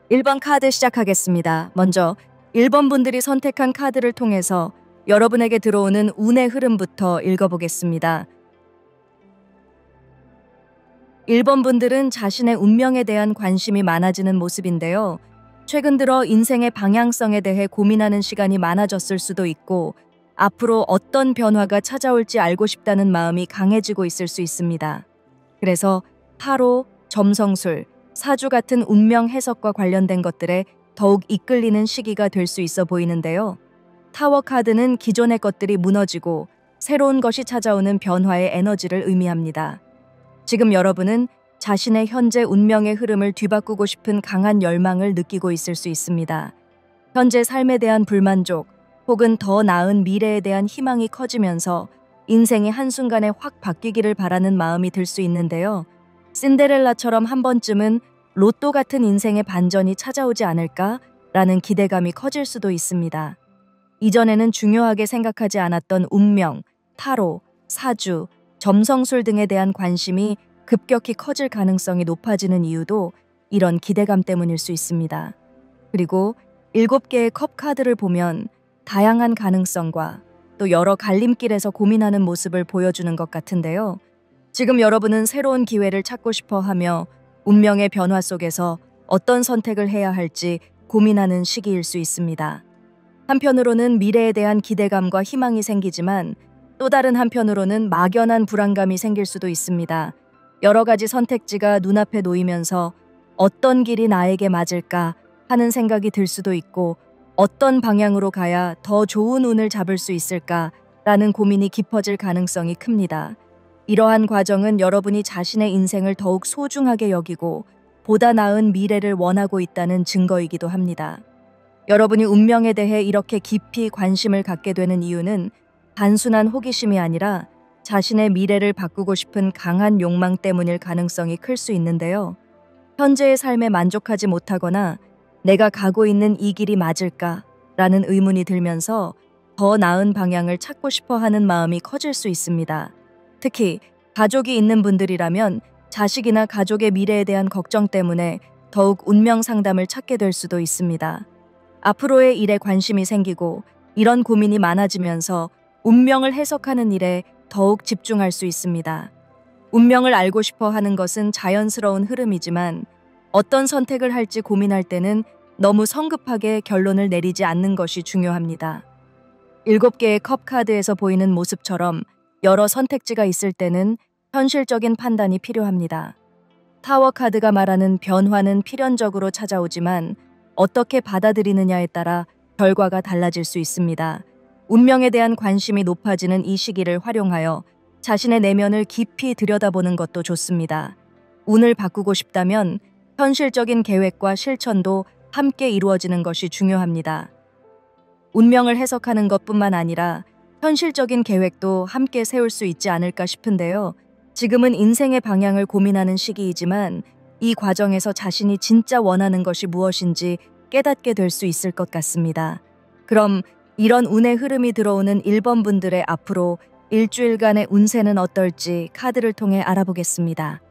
1번 카드 시작하겠습니다. 먼저 1번 분들이 선택한 카드를 통해서 여러분에게 들어오는 운의 흐름부터 읽어보겠습니다. 1번 분들은 자신의 운명에 대한 관심이 많아지는 모습인데요. 최근 들어 인생의 방향성에 대해 고민하는 시간이 많아졌을 수도 있고, 앞으로 어떤 변화가 찾아올지 알고 싶다는 마음이 강해지고 있을 수 있습니다. 그래서 타로, 점성술, 사주 같은 운명 해석과 관련된 것들에 더욱 이끌리는 시기가 될 수 있어 보이는데요. 타워 카드는 기존의 것들이 무너지고 새로운 것이 찾아오는 변화의 에너지를 의미합니다. 지금 여러분은 자신의 현재 운명의 흐름을 뒤바꾸고 싶은 강한 열망을 느끼고 있을 수 있습니다. 현재 삶에 대한 불만족 혹은 더 나은 미래에 대한 희망이 커지면서 인생이 한순간에 확 바뀌기를 바라는 마음이 들 수 있는데요. 신데렐라처럼 한 번쯤은 로또 같은 인생의 반전이 찾아오지 않을까라는 기대감이 커질 수도 있습니다. 이전에는 중요하게 생각하지 않았던 운명, 타로, 사주, 점성술 등에 대한 관심이 급격히 커질 가능성이 높아지는 이유도 이런 기대감 때문일 수 있습니다. 그리고 7개의 컵 카드를 보면 다양한 가능성과 또 여러 갈림길에서 고민하는 모습을 보여주는 것 같은데요. 지금 여러분은 새로운 기회를 찾고 싶어 하며 운명의 변화 속에서 어떤 선택을 해야 할지 고민하는 시기일 수 있습니다. 한편으로는 미래에 대한 기대감과 희망이 생기지만 또 다른 한편으로는 막연한 불안감이 생길 수도 있습니다. 여러 가지 선택지가 눈앞에 놓이면서 어떤 길이 나에게 맞을까 하는 생각이 들 수도 있고, 어떤 방향으로 가야 더 좋은 운을 잡을 수 있을까라는 고민이 깊어질 가능성이 큽니다. 이러한 과정은 여러분이 자신의 인생을 더욱 소중하게 여기고 보다 나은 미래를 원하고 있다는 증거이기도 합니다. 여러분이 운명에 대해 이렇게 깊이 관심을 갖게 되는 이유는 단순한 호기심이 아니라 자신의 미래를 바꾸고 싶은 강한 욕망 때문일 가능성이 클 수 있는데요. 현재의 삶에 만족하지 못하거나 내가 가고 있는 이 길이 맞을까라는 의문이 들면서 더 나은 방향을 찾고 싶어 하는 마음이 커질 수 있습니다. 특히 가족이 있는 분들이라면 자식이나 가족의 미래에 대한 걱정 때문에 더욱 운명 상담을 찾게 될 수도 있습니다. 앞으로의 일에 관심이 생기고 이런 고민이 많아지면서 운명을 해석하는 일에 더욱 집중할 수 있습니다. 운명을 알고 싶어 하는 것은 자연스러운 흐름이지만 어떤 선택을 할지 고민할 때는 너무 성급하게 결론을 내리지 않는 것이 중요합니다. 7개의 컵 카드에서 보이는 모습처럼 여러 선택지가 있을 때는 현실적인 판단이 필요합니다. 타워 카드가 말하는 변화는 필연적으로 찾아오지만 어떻게 받아들이느냐에 따라 결과가 달라질 수 있습니다. 운명에 대한 관심이 높아지는 이 시기를 활용하여 자신의 내면을 깊이 들여다보는 것도 좋습니다. 운을 바꾸고 싶다면 현실적인 계획과 실천도 함께 이루어지는 것이 중요합니다. 운명을 해석하는 것뿐만 아니라 현실적인 계획도 함께 세울 수 있지 않을까 싶은데요. 지금은 인생의 방향을 고민하는 시기이지만 이 과정에서 자신이 진짜 원하는 것이 무엇인지 깨닫게 될 수 있을 것 같습니다. 그럼 이런 운의 흐름이 들어오는 1번 분들의 앞으로 일주일간의 운세는 어떨지 카드를 통해 알아보겠습니다.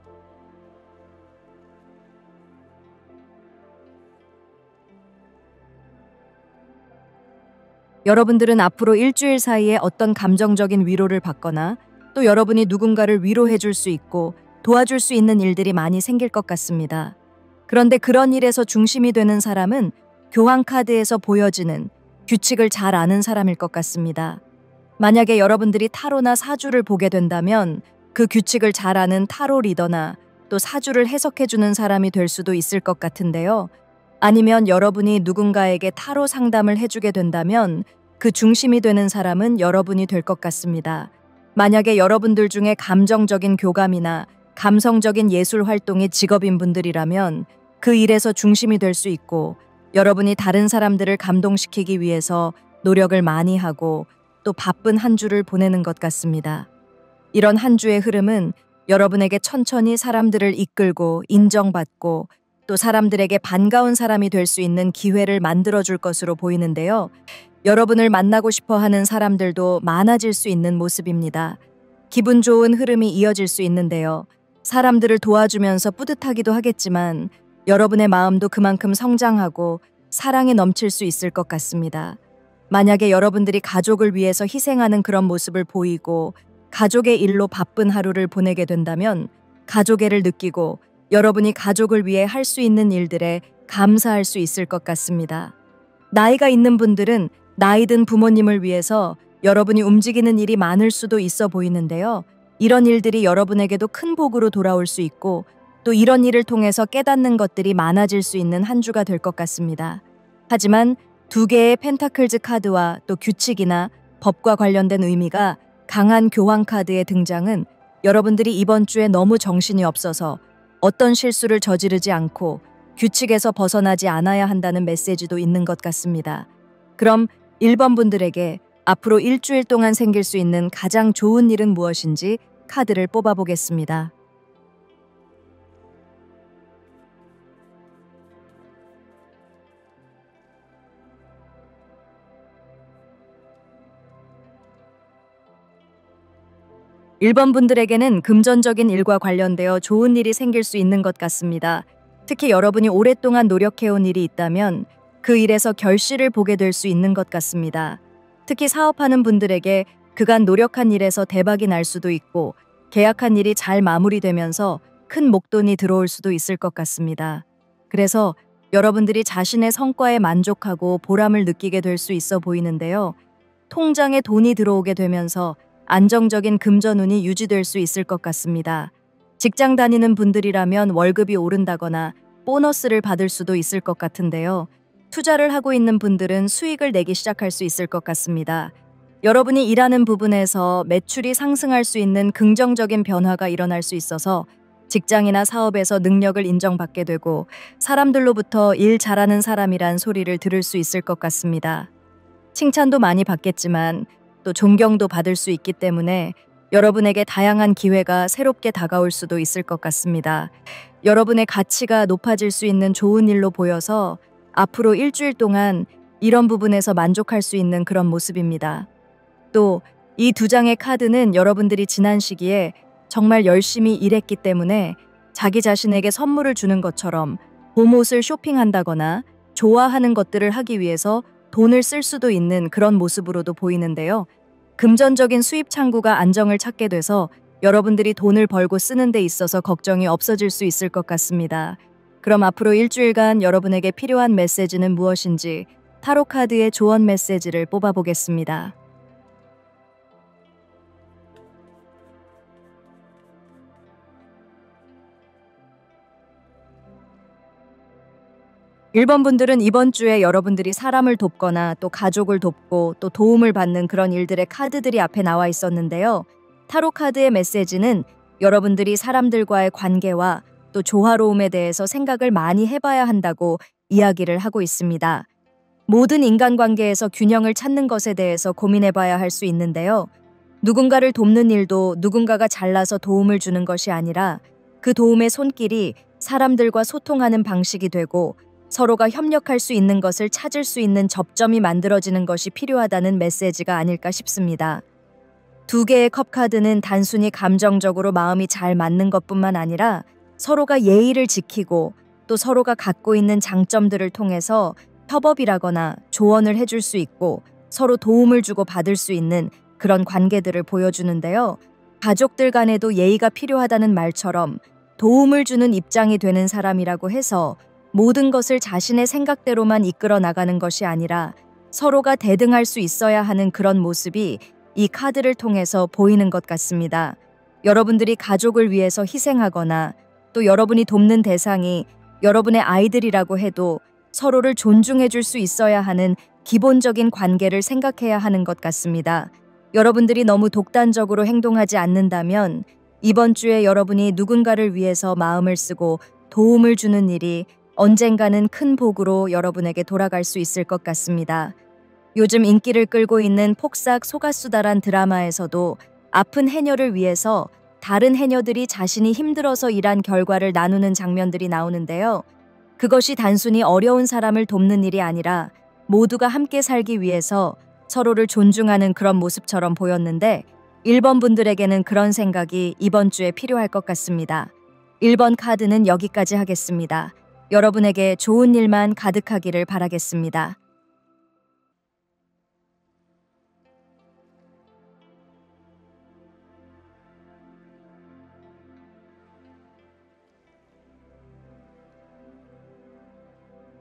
여러분들은 앞으로 일주일 사이에 어떤 감정적인 위로를 받거나 또 여러분이 누군가를 위로해 줄 수 있고 도와줄 수 있는 일들이 많이 생길 것 같습니다. 그런데 그런 일에서 중심이 되는 사람은 교황 카드에서 보여지는 규칙을 잘 아는 사람일 것 같습니다. 만약에 여러분들이 타로나 사주를 보게 된다면 그 규칙을 잘 아는 타로 리더나 또 사주를 해석해주는 사람이 될 수도 있을 것 같은데요. 아니면 여러분이 누군가에게 타로 상담을 해주게 된다면 그 중심이 되는 사람은 여러분이 될 것 같습니다. 만약에 여러분들 중에 감정적인 교감이나 감성적인 예술 활동이 직업인 분들이라면 그 일에서 중심이 될 수 있고, 여러분이 다른 사람들을 감동시키기 위해서 노력을 많이 하고 또 바쁜 한 주를 보내는 것 같습니다. 이런 한 주의 흐름은 여러분에게 천천히 사람들을 이끌고 인정받고 또 사람들에게 반가운 사람이 될 수 있는 기회를 만들어줄 것으로 보이는데요. 여러분을 만나고 싶어 하는 사람들도 많아질 수 있는 모습입니다. 기분 좋은 흐름이 이어질 수 있는데요. 사람들을 도와주면서 뿌듯하기도 하겠지만 여러분의 마음도 그만큼 성장하고 사랑에 넘칠 수 있을 것 같습니다. 만약에 여러분들이 가족을 위해서 희생하는 그런 모습을 보이고 가족의 일로 바쁜 하루를 보내게 된다면 가족애를 느끼고 여러분이 가족을 위해 할 수 있는 일들에 감사할 수 있을 것 같습니다. 나이가 있는 분들은 나이 든 부모님을 위해서 여러분이 움직이는 일이 많을 수도 있어 보이는데요. 이런 일들이 여러분에게도 큰 복으로 돌아올 수 있고 또 이런 일을 통해서 깨닫는 것들이 많아질 수 있는 한 주가 될 것 같습니다. 하지만 두 개의 펜타클즈 카드와 또 규칙이나 법과 관련된 의미가 강한 교황 카드의 등장은 여러분들이 이번 주에 너무 정신이 없어서 어떤 실수를 저지르지 않고 규칙에서 벗어나지 않아야 한다는 메시지도 있는 것 같습니다. 그럼 1번 분들에게 앞으로 일주일 동안 생길 수 있는 가장 좋은 일은 무엇인지 카드를 뽑아보겠습니다. 1번 분들에게는 금전적인 일과 관련되어 좋은 일이 생길 수 있는 것 같습니다. 특히 여러분이 오랫동안 노력해온 일이 있다면 그 일에서 결실을 보게 될 수 있는 것 같습니다. 특히 사업하는 분들에게 그간 노력한 일에서 대박이 날 수도 있고 계약한 일이 잘 마무리되면서 큰 목돈이 들어올 수도 있을 것 같습니다. 그래서 여러분들이 자신의 성과에 만족하고 보람을 느끼게 될 수 있어 보이는데요. 통장에 돈이 들어오게 되면서 안정적인 금전운이 유지될 수 있을 것 같습니다. 직장 다니는 분들이라면 월급이 오른다거나 보너스를 받을 수도 있을 것 같은데요. 투자를 하고 있는 분들은 수익을 내기 시작할 수 있을 것 같습니다. 여러분이 일하는 부분에서 매출이 상승할 수 있는 긍정적인 변화가 일어날 수 있어서 직장이나 사업에서 능력을 인정받게 되고 사람들로부터 일 잘하는 사람이란 소리를 들을 수 있을 것 같습니다. 칭찬도 많이 받겠지만 또 존경도 받을 수 있기 때문에 여러분에게 다양한 기회가 새롭게 다가올 수도 있을 것 같습니다. 여러분의 가치가 높아질 수 있는 좋은 일로 보여서 앞으로 일주일 동안 이런 부분에서 만족할 수 있는 그런 모습입니다. 또 이 두 장의 카드는 여러분들이 지난 시기에 정말 열심히 일했기 때문에 자기 자신에게 선물을 주는 것처럼 봄옷을 쇼핑한다거나 좋아하는 것들을 하기 위해서 돈을 쓸 수도 있는 그런 모습으로도 보이는데요. 금전적인 수입 창구가 안정을 찾게 돼서 여러분들이 돈을 벌고 쓰는 데 있어서 걱정이 없어질 수 있을 것 같습니다. 그럼 앞으로 일주일간 여러분에게 필요한 메시지는 무엇인지 타로 카드의 조언 메시지를 뽑아보겠습니다. 1번 분들은 이번 주에 여러분들이 사람을 돕거나 또 가족을 돕고 또 도움을 받는 그런 일들의 카드들이 앞에 나와 있었는데요. 타로 카드의 메시지는 여러분들이 사람들과의 관계와 또 조화로움에 대해서 생각을 많이 해봐야 한다고 이야기를 하고 있습니다. 모든 인간관계에서 균형을 찾는 것에 대해서 고민해봐야 할 수 있는데요. 누군가를 돕는 일도 누군가가 잘나서 도움을 주는 것이 아니라 그 도움의 손길이 사람들과 소통하는 방식이 되고 서로가 협력할 수 있는 것을 찾을 수 있는 접점이 만들어지는 것이 필요하다는 메시지가 아닐까 싶습니다. 두 개의 컵 카드는 단순히 감정적으로 마음이 잘 맞는 것뿐만 아니라 서로가 예의를 지키고 또 서로가 갖고 있는 장점들을 통해서 협업이라거나 조언을 해줄 수 있고 서로 도움을 주고 받을 수 있는 그런 관계들을 보여주는데요. 가족들 간에도 예의가 필요하다는 말처럼 도움을 주는 입장이 되는 사람이라고 해서 모든 것을 자신의 생각대로만 이끌어 나가는 것이 아니라 서로가 대등할 수 있어야 하는 그런 모습이 이 카드를 통해서 보이는 것 같습니다. 여러분들이 가족을 위해서 희생하거나 또 여러분이 돕는 대상이 여러분의 아이들이라고 해도 서로를 존중해 줄 수 있어야 하는 기본적인 관계를 생각해야 하는 것 같습니다. 여러분들이 너무 독단적으로 행동하지 않는다면 이번 주에 여러분이 누군가를 위해서 마음을 쓰고 도움을 주는 일이 언젠가는 큰 복으로 여러분에게 돌아갈 수 있을 것 같습니다. 요즘 인기를 끌고 있는 폭삭 소가수다란 드라마에서도 아픈 해녀를 위해서 다른 해녀들이 자신이 힘들어서 일한 결과를 나누는 장면들이 나오는데요. 그것이 단순히 어려운 사람을 돕는 일이 아니라 모두가 함께 살기 위해서 서로를 존중하는 그런 모습처럼 보였는데 1번 분들에게는 그런 생각이 이번 주에 필요할 것 같습니다. 1번 카드는 여기까지 하겠습니다. 여러분에게 좋은 일만 가득하기를 바라겠습니다.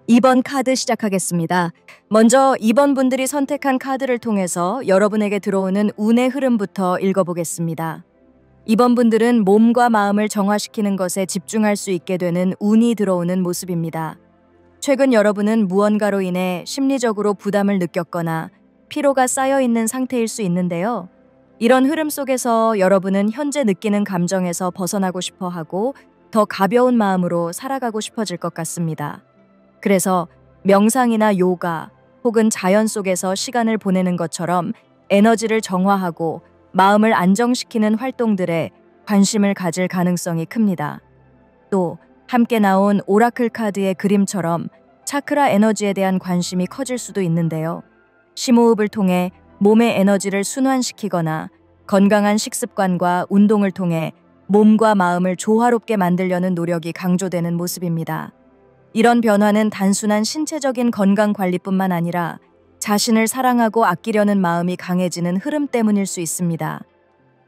(2번) 카드 시작하겠습니다. 먼저 (2번) 분들이 선택한 카드를 통해서 여러분에게 들어오는 운의 흐름부터 읽어보겠습니다. (2번) 분들은 몸과 마음을 정화시키는 것에 집중할 수 있게 되는 운이 들어오는 모습입니다. 최근 여러분은 무언가로 인해 심리적으로 부담을 느꼈거나 피로가 쌓여 있는 상태일 수 있는데요. 이런 흐름 속에서 여러분은 현재 느끼는 감정에서 벗어나고 싶어 하고 더 가벼운 마음으로 살아가고 싶어질 것 같습니다. 그래서 명상이나 요가 혹은 자연 속에서 시간을 보내는 것처럼 에너지를 정화하고 마음을 안정시키는 활동들에 관심을 가질 가능성이 큽니다. 또 함께 나온 오라클 카드의 그림처럼 차크라 에너지에 대한 관심이 커질 수도 있는데요. 심호흡을 통해 몸의 에너지를 순환시키거나 건강한 식습관과 운동을 통해 몸과 마음을 조화롭게 만들려는 노력이 강조되는 모습입니다. 이런 변화는 단순한 신체적인 건강 관리뿐만 아니라 자신을 사랑하고 아끼려는 마음이 강해지는 흐름 때문일 수 있습니다.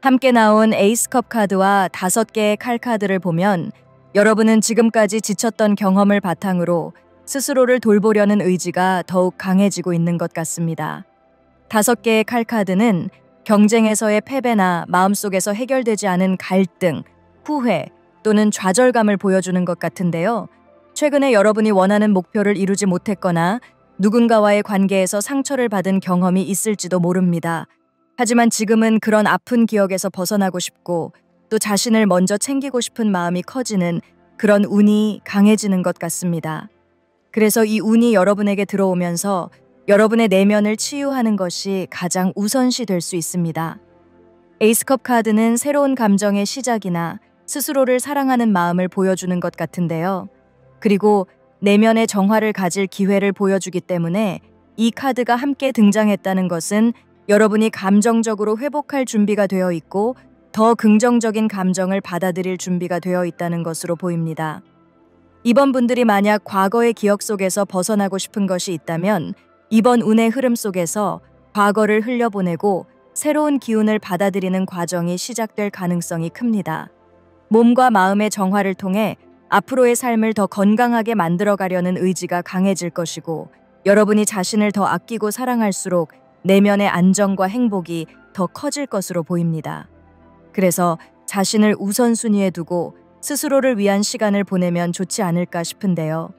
함께 나온 에이스컵 카드와 5개의 칼 카드를 보면 여러분은 지금까지 지쳤던 경험을 바탕으로 스스로를 돌보려는 의지가 더욱 강해지고 있는 것 같습니다. 5개의 칼 카드는 경쟁에서의 패배나 마음속에서 해결되지 않은 갈등, 후회 또는 좌절감을 보여주는 것 같은데요. 최근에 여러분이 원하는 목표를 이루지 못했거나 누군가와의 관계에서 상처를 받은 경험이 있을지도 모릅니다. 하지만 지금은 그런 아픈 기억에서 벗어나고 싶고 또 자신을 먼저 챙기고 싶은 마음이 커지는 그런 운이 강해지는 것 같습니다. 그래서 이 운이 여러분에게 들어오면서 여러분의 내면을 치유하는 것이 가장 우선시 될 수 있습니다. 에이스컵 카드는 새로운 감정의 시작이나 스스로를 사랑하는 마음을 보여주는 것 같은데요. 그리고 내면의 정화를 가질 기회를 보여주기 때문에 이 카드가 함께 등장했다는 것은 여러분이 감정적으로 회복할 준비가 되어 있고 더 긍정적인 감정을 받아들일 준비가 되어 있다는 것으로 보입니다. 이번 분들이 만약 과거의 기억 속에서 벗어나고 싶은 것이 있다면 이번 운의 흐름 속에서 과거를 흘려보내고 새로운 기운을 받아들이는 과정이 시작될 가능성이 큽니다. 몸과 마음의 정화를 통해 앞으로의 삶을 더 건강하게 만들어가려는 의지가 강해질 것이고 여러분이 자신을 더 아끼고 사랑할수록 내면의 안정과 행복이 더 커질 것으로 보입니다. 그래서 자신을 우선순위에 두고 스스로를 위한 시간을 보내면 좋지 않을까 싶은데요.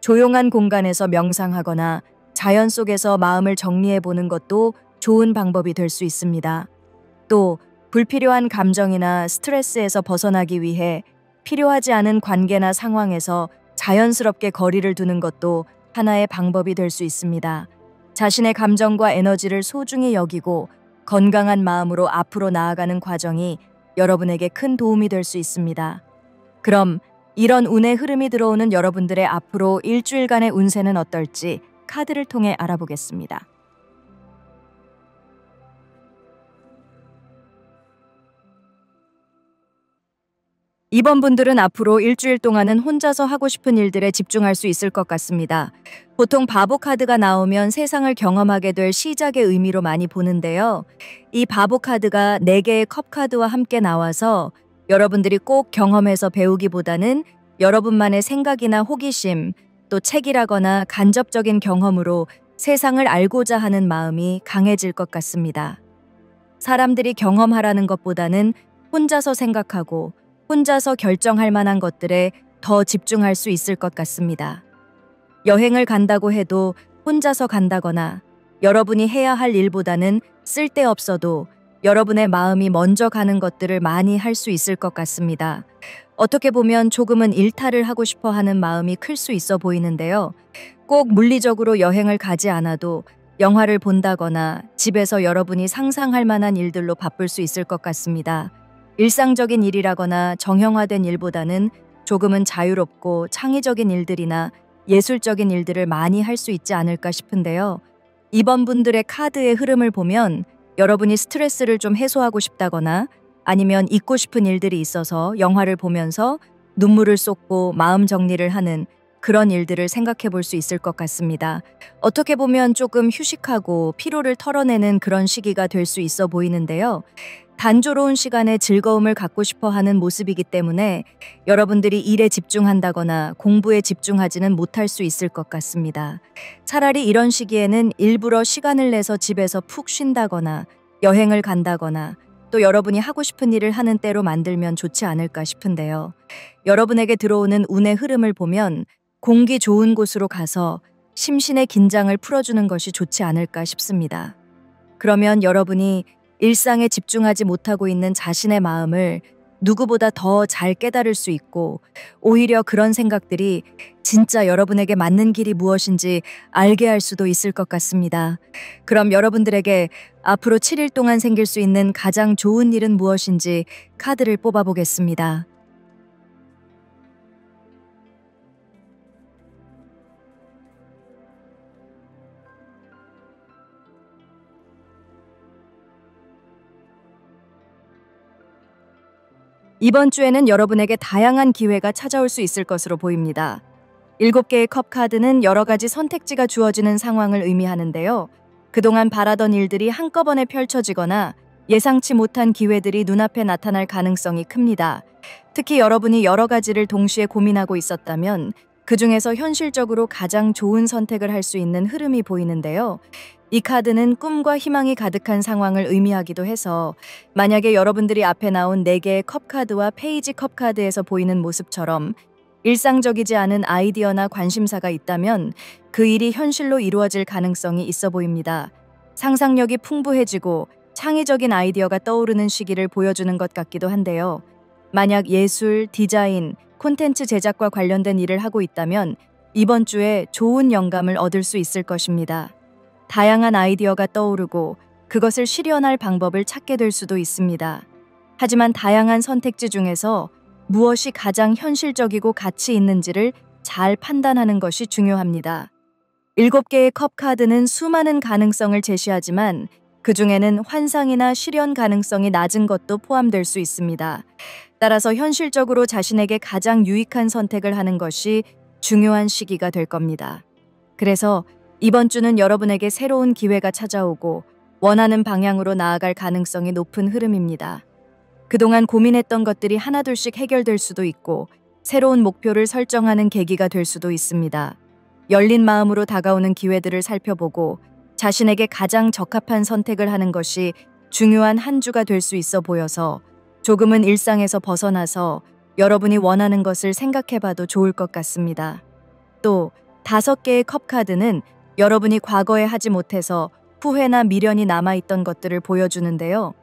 조용한 공간에서 명상하거나 자연 속에서 마음을 정리해 보는 것도 좋은 방법이 될 수 있습니다. 또 불필요한 감정이나 스트레스에서 벗어나기 위해 필요하지 않은 관계나 상황에서 자연스럽게 거리를 두는 것도 하나의 방법이 될 수 있습니다. 자신의 감정과 에너지를 소중히 여기고 건강한 마음으로 앞으로 나아가는 과정이 여러분에게 큰 도움이 될 수 있습니다. 그럼 이런 운의 흐름이 들어오는 여러분들의 앞으로 일주일간의 운세는 어떨지 카드를 통해 알아보겠습니다. (2번) 분들은 앞으로 일주일 동안은 혼자서 하고 싶은 일들에 집중할 수 있을 것 같습니다. 보통 바보 카드가 나오면 세상을 경험하게 될 시작의 의미로 많이 보는데요. 이 바보 카드가 4개의 컵 카드와 함께 나와서 여러분들이 꼭 경험해서 배우기보다는 여러분만의 생각이나 호기심, 또 책이라거나 간접적인 경험으로 세상을 알고자 하는 마음이 강해질 것 같습니다. 사람들이 경험하라는 것보다는 혼자서 생각하고 혼자서 결정할 만한 것들에 더 집중할 수 있을 것 같습니다. 여행을 간다고 해도 혼자서 간다거나 여러분이 해야 할 일보다는 쓸데없어도 여러분의 마음이 먼저 가는 것들을 많이 할 수 있을 것 같습니다. 어떻게 보면 조금은 일탈을 하고 싶어 하는 마음이 클 수 있어 보이는데요. 꼭 물리적으로 여행을 가지 않아도 영화를 본다거나 집에서 여러분이 상상할 만한 일들로 바쁠 수 있을 것 같습니다. 일상적인 일이라거나 정형화된 일보다는 조금은 자유롭고 창의적인 일들이나 예술적인 일들을 많이 할 수 있지 않을까 싶은데요. 이번 분들의 카드의 흐름을 보면 여러분이 스트레스를 좀 해소하고 싶다거나 아니면 잊고 싶은 일들이 있어서 영화를 보면서 눈물을 쏟고 마음 정리를 하는 그런 일들을 생각해 볼 수 있을 것 같습니다. 어떻게 보면 조금 휴식하고 피로를 털어내는 그런 시기가 될 수 있어 보이는데요. 단조로운 시간에 즐거움을 갖고 싶어 하는 모습이기 때문에 여러분들이 일에 집중한다거나 공부에 집중하지는 못할 수 있을 것 같습니다. 차라리 이런 시기에는 일부러 시간을 내서 집에서 푹 쉰다거나 여행을 간다거나 또 여러분이 하고 싶은 일을 하는 때로 만들면 좋지 않을까 싶은데요. 여러분에게 들어오는 운의 흐름을 보면 공기 좋은 곳으로 가서 심신의 긴장을 풀어주는 것이 좋지 않을까 싶습니다. 그러면 여러분이 일상에 집중하지 못하고 있는 자신의 마음을 누구보다 더 잘 깨달을 수 있고 오히려 그런 생각들이 진짜 여러분에게 맞는 길이 무엇인지 알게 할 수도 있을 것 같습니다. 그럼 여러분들에게 앞으로 7일 동안 생길 수 있는 가장 좋은 일은 무엇인지 카드를 뽑아보겠습니다. 이번 주에는 여러분에게 다양한 기회가 찾아올 수 있을 것으로 보입니다. 7개의 컵 카드는 여러 가지 선택지가 주어지는 상황을 의미하는데요. 그동안 바라던 일들이 한꺼번에 펼쳐지거나 예상치 못한 기회들이 눈앞에 나타날 가능성이 큽니다. 특히 여러분이 여러 가지를 동시에 고민하고 있었다면 그 중에서 현실적으로 가장 좋은 선택을 할 수 있는 흐름이 보이는데요. 이 카드는 꿈과 희망이 가득한 상황을 의미하기도 해서 만약에 여러분들이 앞에 나온 4개의 컵 카드와 페이지 컵 카드에서 보이는 모습처럼 일상적이지 않은 아이디어나 관심사가 있다면 그 일이 현실로 이루어질 가능성이 있어 보입니다. 상상력이 풍부해지고 창의적인 아이디어가 떠오르는 시기를 보여주는 것 같기도 한데요. 만약 예술, 디자인, 콘텐츠 제작과 관련된 일을 하고 있다면 이번 주에 좋은 영감을 얻을 수 있을 것입니다. 다양한 아이디어가 떠오르고 그것을 실현할 방법을 찾게 될 수도 있습니다. 하지만 다양한 선택지 중에서 무엇이 가장 현실적이고 가치 있는지를 잘 판단하는 것이 중요합니다. 7개의 컵 카드는 수많은 가능성을 제시하지만 그 중에는 환상이나 실현 가능성이 낮은 것도 포함될 수 있습니다. 따라서 현실적으로 자신에게 가장 유익한 선택을 하는 것이 중요한 시기가 될 겁니다. 그래서 이번 주는 여러분에게 새로운 기회가 찾아오고 원하는 방향으로 나아갈 가능성이 높은 흐름입니다. 그동안 고민했던 것들이 하나둘씩 해결될 수도 있고 새로운 목표를 설정하는 계기가 될 수도 있습니다. 열린 마음으로 다가오는 기회들을 살펴보고 자신에게 가장 적합한 선택을 하는 것이 중요한 한 주가 될 수 있어 보여서 조금은 일상에서 벗어나서 여러분이 원하는 것을 생각해봐도 좋을 것 같습니다. 또 5개의 컵 카드는 여러분이 과거에 하지 못해서 후회나 미련이 남아있던 것들을 보여주는데요.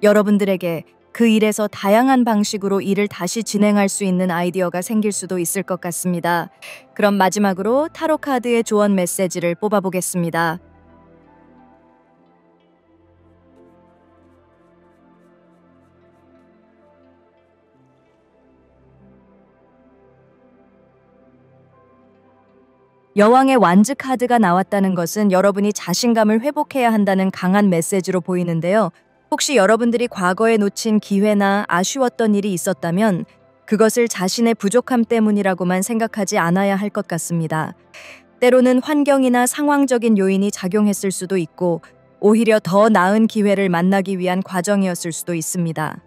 여러분들에게 그 일에서 다양한 방식으로 일을 다시 진행할 수 있는 아이디어가 생길 수도 있을 것 같습니다. 그럼 마지막으로 타로 카드의 조언 메시지를 뽑아보겠습니다. 여왕의 완즈 카드가 나왔다는 것은 여러분이 자신감을 회복해야 한다는 강한 메시지로 보이는데요. 혹시 여러분들이 과거에 놓친 기회나 아쉬웠던 일이 있었다면 그것을 자신의 부족함 때문이라고만 생각하지 않아야 할 것 같습니다. 때로는 환경이나 상황적인 요인이 작용했을 수도 있고 오히려 더 나은 기회를 만나기 위한 과정이었을 수도 있습니다.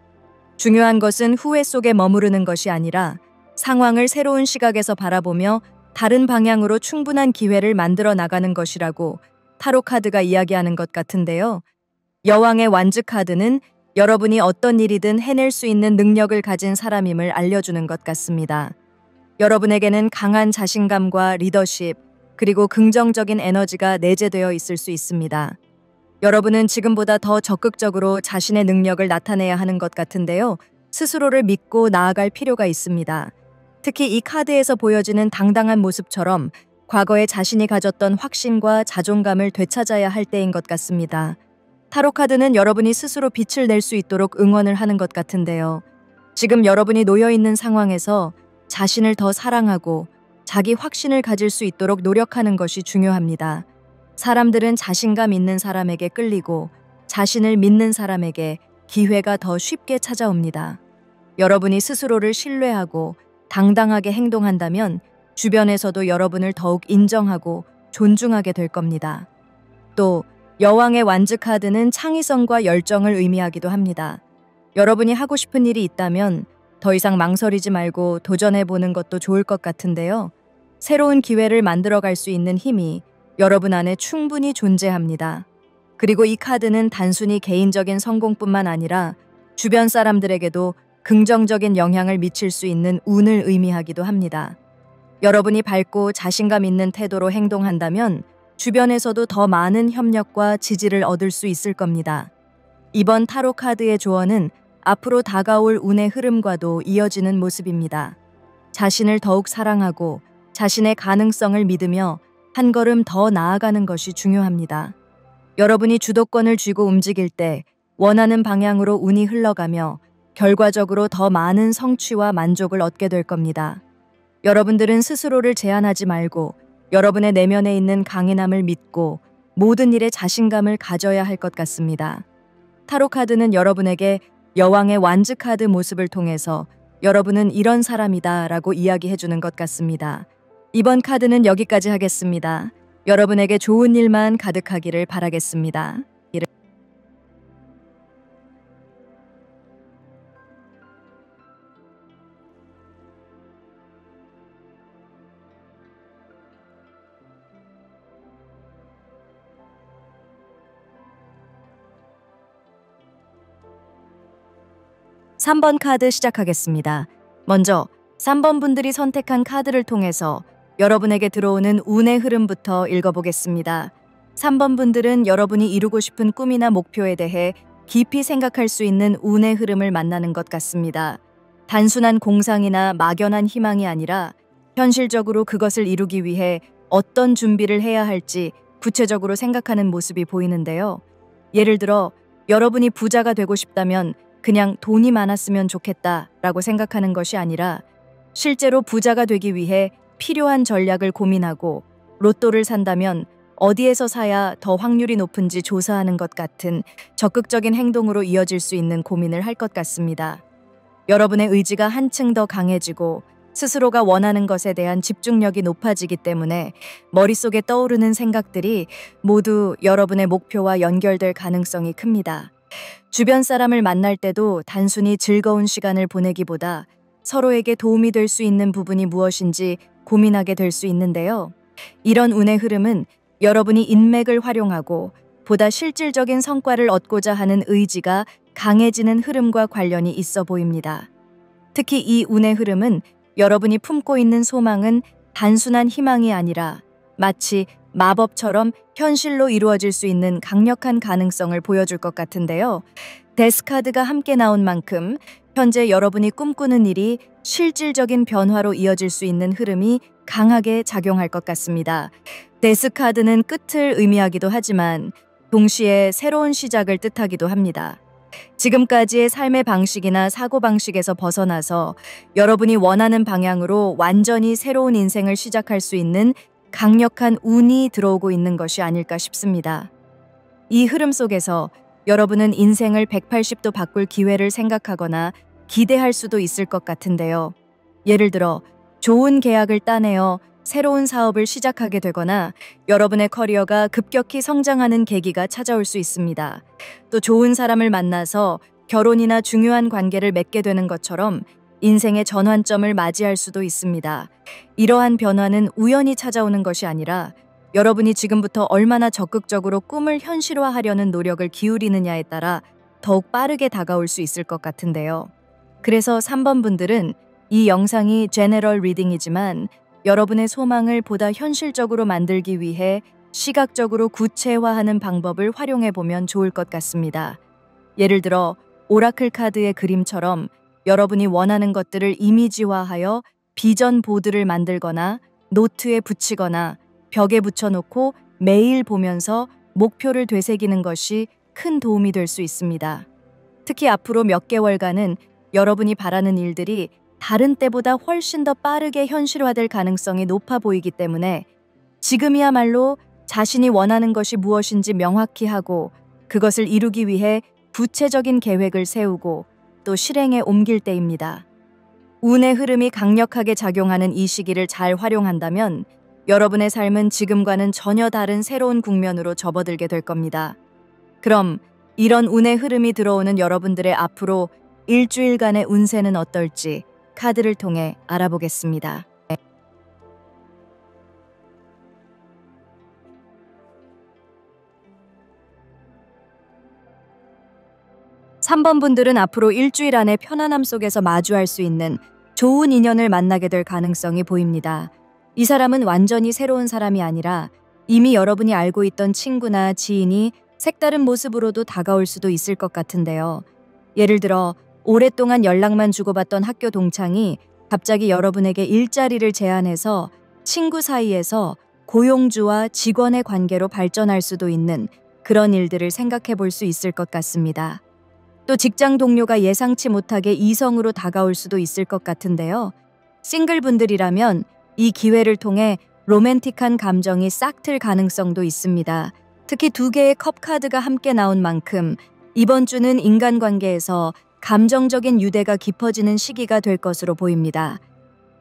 중요한 것은 후회 속에 머무르는 것이 아니라 상황을 새로운 시각에서 바라보며 다른 방향으로 충분한 기회를 만들어 나가는 것이라고 타로 카드가 이야기하는 것 같은데요. 여왕의 완즈 카드는 여러분이 어떤 일이든 해낼 수 있는 능력을 가진 사람임을 알려주는 것 같습니다. 여러분에게는 강한 자신감과 리더십, 그리고 긍정적인 에너지가 내재되어 있을 수 있습니다. 여러분은 지금보다 더 적극적으로 자신의 능력을 나타내야 하는 것 같은데요. 스스로를 믿고 나아갈 필요가 있습니다. 특히 이 카드에서 보여지는 당당한 모습처럼 과거에 자신이 가졌던 확신과 자존감을 되찾아야 할 때인 것 같습니다. 타로 카드는 여러분이 스스로 빛을 낼 수 있도록 응원을 하는 것 같은데요. 지금 여러분이 놓여 있는 상황에서 자신을 더 사랑하고 자기 확신을 가질 수 있도록 노력하는 것이 중요합니다. 사람들은 자신감 있는 사람에게 끌리고 자신을 믿는 사람에게 기회가 더 쉽게 찾아옵니다. 여러분이 스스로를 신뢰하고 당당하게 행동한다면 주변에서도 여러분을 더욱 인정하고 존중하게 될 겁니다. 또 여왕의 완즈 카드는 창의성과 열정을 의미하기도 합니다. 여러분이 하고 싶은 일이 있다면 더 이상 망설이지 말고 도전해보는 것도 좋을 것 같은데요. 새로운 기회를 만들어갈 수 있는 힘이 여러분 안에 충분히 존재합니다. 그리고 이 카드는 단순히 개인적인 성공뿐만 아니라 주변 사람들에게도 긍정적인 영향을 미칠 수 있는 운을 의미하기도 합니다. 여러분이 밝고 자신감 있는 태도로 행동한다면 주변에서도 더 많은 협력과 지지를 얻을 수 있을 겁니다. 이번 타로 카드의 조언은 앞으로 다가올 운의 흐름과도 이어지는 모습입니다. 자신을 더욱 사랑하고 자신의 가능성을 믿으며 한 걸음 더 나아가는 것이 중요합니다. 여러분이 주도권을 쥐고 움직일 때 원하는 방향으로 운이 흘러가며 결과적으로 더 많은 성취와 만족을 얻게 될 겁니다. 여러분들은 스스로를 제한하지 말고 여러분의 내면에 있는 강인함을 믿고 모든 일에 자신감을 가져야 할 것 같습니다. 타로 카드는 여러분에게 여왕의 완즈 카드 모습을 통해서 여러분은 이런 사람이다 라고 이야기해주는 것 같습니다. 이번 카드는 여기까지 하겠습니다. 여러분에게 좋은 일만 가득하기를 바라겠습니다. 3번 카드 시작하겠습니다. 먼저 3번 분들이 선택한 카드를 통해서 여러분에게 들어오는 운의 흐름부터 읽어보겠습니다. 3번 분들은 여러분이 이루고 싶은 꿈이나 목표에 대해 깊이 생각할 수 있는 운의 흐름을 만나는 것 같습니다. 단순한 공상이나 막연한 희망이 아니라 현실적으로 그것을 이루기 위해 어떤 준비를 해야 할지 구체적으로 생각하는 모습이 보이는데요. 예를 들어 여러분이 부자가 되고 싶다면 그냥 돈이 많았으면 좋겠다라고 생각하는 것이 아니라 실제로 부자가 되기 위해 필요한 전략을 고민하고 로또를 산다면 어디에서 사야 더 확률이 높은지 조사하는 것 같은 적극적인 행동으로 이어질 수 있는 고민을 할 것 같습니다. 여러분의 의지가 한층 더 강해지고 스스로가 원하는 것에 대한 집중력이 높아지기 때문에 머릿속에 떠오르는 생각들이 모두 여러분의 목표와 연결될 가능성이 큽니다. 주변 사람을 만날 때도 단순히 즐거운 시간을 보내기보다 서로에게 도움이 될 수 있는 부분이 무엇인지 고민하게 될 수 있는데요. 이런 운의 흐름은 여러분이 인맥을 활용하고 보다 실질적인 성과를 얻고자 하는 의지가 강해지는 흐름과 관련이 있어 보입니다. 특히 이 운의 흐름은 여러분이 품고 있는 소망은 단순한 희망이 아니라 마치 마법처럼 현실로 이루어질 수 있는 강력한 가능성을 보여줄 것 같은데요. 데스카드가 함께 나온 만큼 현재 여러분이 꿈꾸는 일이 실질적인 변화로 이어질 수 있는 흐름이 강하게 작용할 것 같습니다. 데스카드는 끝을 의미하기도 하지만 동시에 새로운 시작을 뜻하기도 합니다. 지금까지의 삶의 방식이나 사고방식에서 벗어나서 여러분이 원하는 방향으로 완전히 새로운 인생을 시작할 수 있는 강력한 운이 들어오고 있는 것이 아닐까 싶습니다. 이 흐름 속에서 여러분은 인생을 180도 바꿀 기회를 생각하거나 기대할 수도 있을 것 같은데요. 예를 들어 좋은 계약을 따내어 새로운 사업을 시작하게 되거나 여러분의 커리어가 급격히 성장하는 계기가 찾아올 수 있습니다. 또 좋은 사람을 만나서 결혼이나 중요한 관계를 맺게 되는 것처럼 인생의 전환점을 맞이할 수도 있습니다. 이러한 변화는 우연히 찾아오는 것이 아니라 여러분이 지금부터 얼마나 적극적으로 꿈을 현실화하려는 노력을 기울이느냐에 따라 더욱 빠르게 다가올 수 있을 것 같은데요. 그래서 3번 분들은 이 영상이 제너럴 리딩이지만 여러분의 소망을 보다 현실적으로 만들기 위해 시각적으로 구체화하는 방법을 활용해 보면 좋을 것 같습니다. 예를 들어 오라클 카드의 그림처럼 여러분이 원하는 것들을 이미지화하여 비전 보드를 만들거나 노트에 붙이거나 벽에 붙여놓고 매일 보면서 목표를 되새기는 것이 큰 도움이 될 수 있습니다. 특히 앞으로 몇 개월간은 여러분이 바라는 일들이 다른 때보다 훨씬 더 빠르게 현실화될 가능성이 높아 보이기 때문에 지금이야말로 자신이 원하는 것이 무엇인지 명확히 하고 그것을 이루기 위해 구체적인 계획을 세우고 또 실행에 옮길 때입니다. 운의 흐름이 강력하게 작용하는 이 시기를 잘 활용한다면 여러분의 삶은 지금과는 전혀 다른 새로운 국면으로 접어들게 될 겁니다. 그럼 이런 운의 흐름이 들어오는 여러분들의 앞으로 일주일간의 운세는 어떨지 카드를 통해 알아보겠습니다. 3번 분들은 앞으로 일주일 안에 편안함 속에서 마주할 수 있는 좋은 인연을 만나게 될 가능성이 보입니다. 이 사람은 완전히 새로운 사람이 아니라 이미 여러분이 알고 있던 친구나 지인이 색다른 모습으로도 다가올 수도 있을 것 같은데요. 예를 들어 오랫동안 연락만 주고받던 학교 동창이 갑자기 여러분에게 일자리를 제안해서 친구 사이에서 고용주와 직원의 관계로 발전할 수도 있는 그런 일들을 생각해 볼 수 있을 것 같습니다. 또 직장 동료가 예상치 못하게 이성으로 다가올 수도 있을 것 같은데요. 싱글분들이라면 이 기회를 통해 로맨틱한 감정이 싹 틀 가능성도 있습니다. 특히 2개의 컵 카드가 함께 나온 만큼 이번 주는 인간관계에서 감정적인 유대가 깊어지는 시기가 될 것으로 보입니다.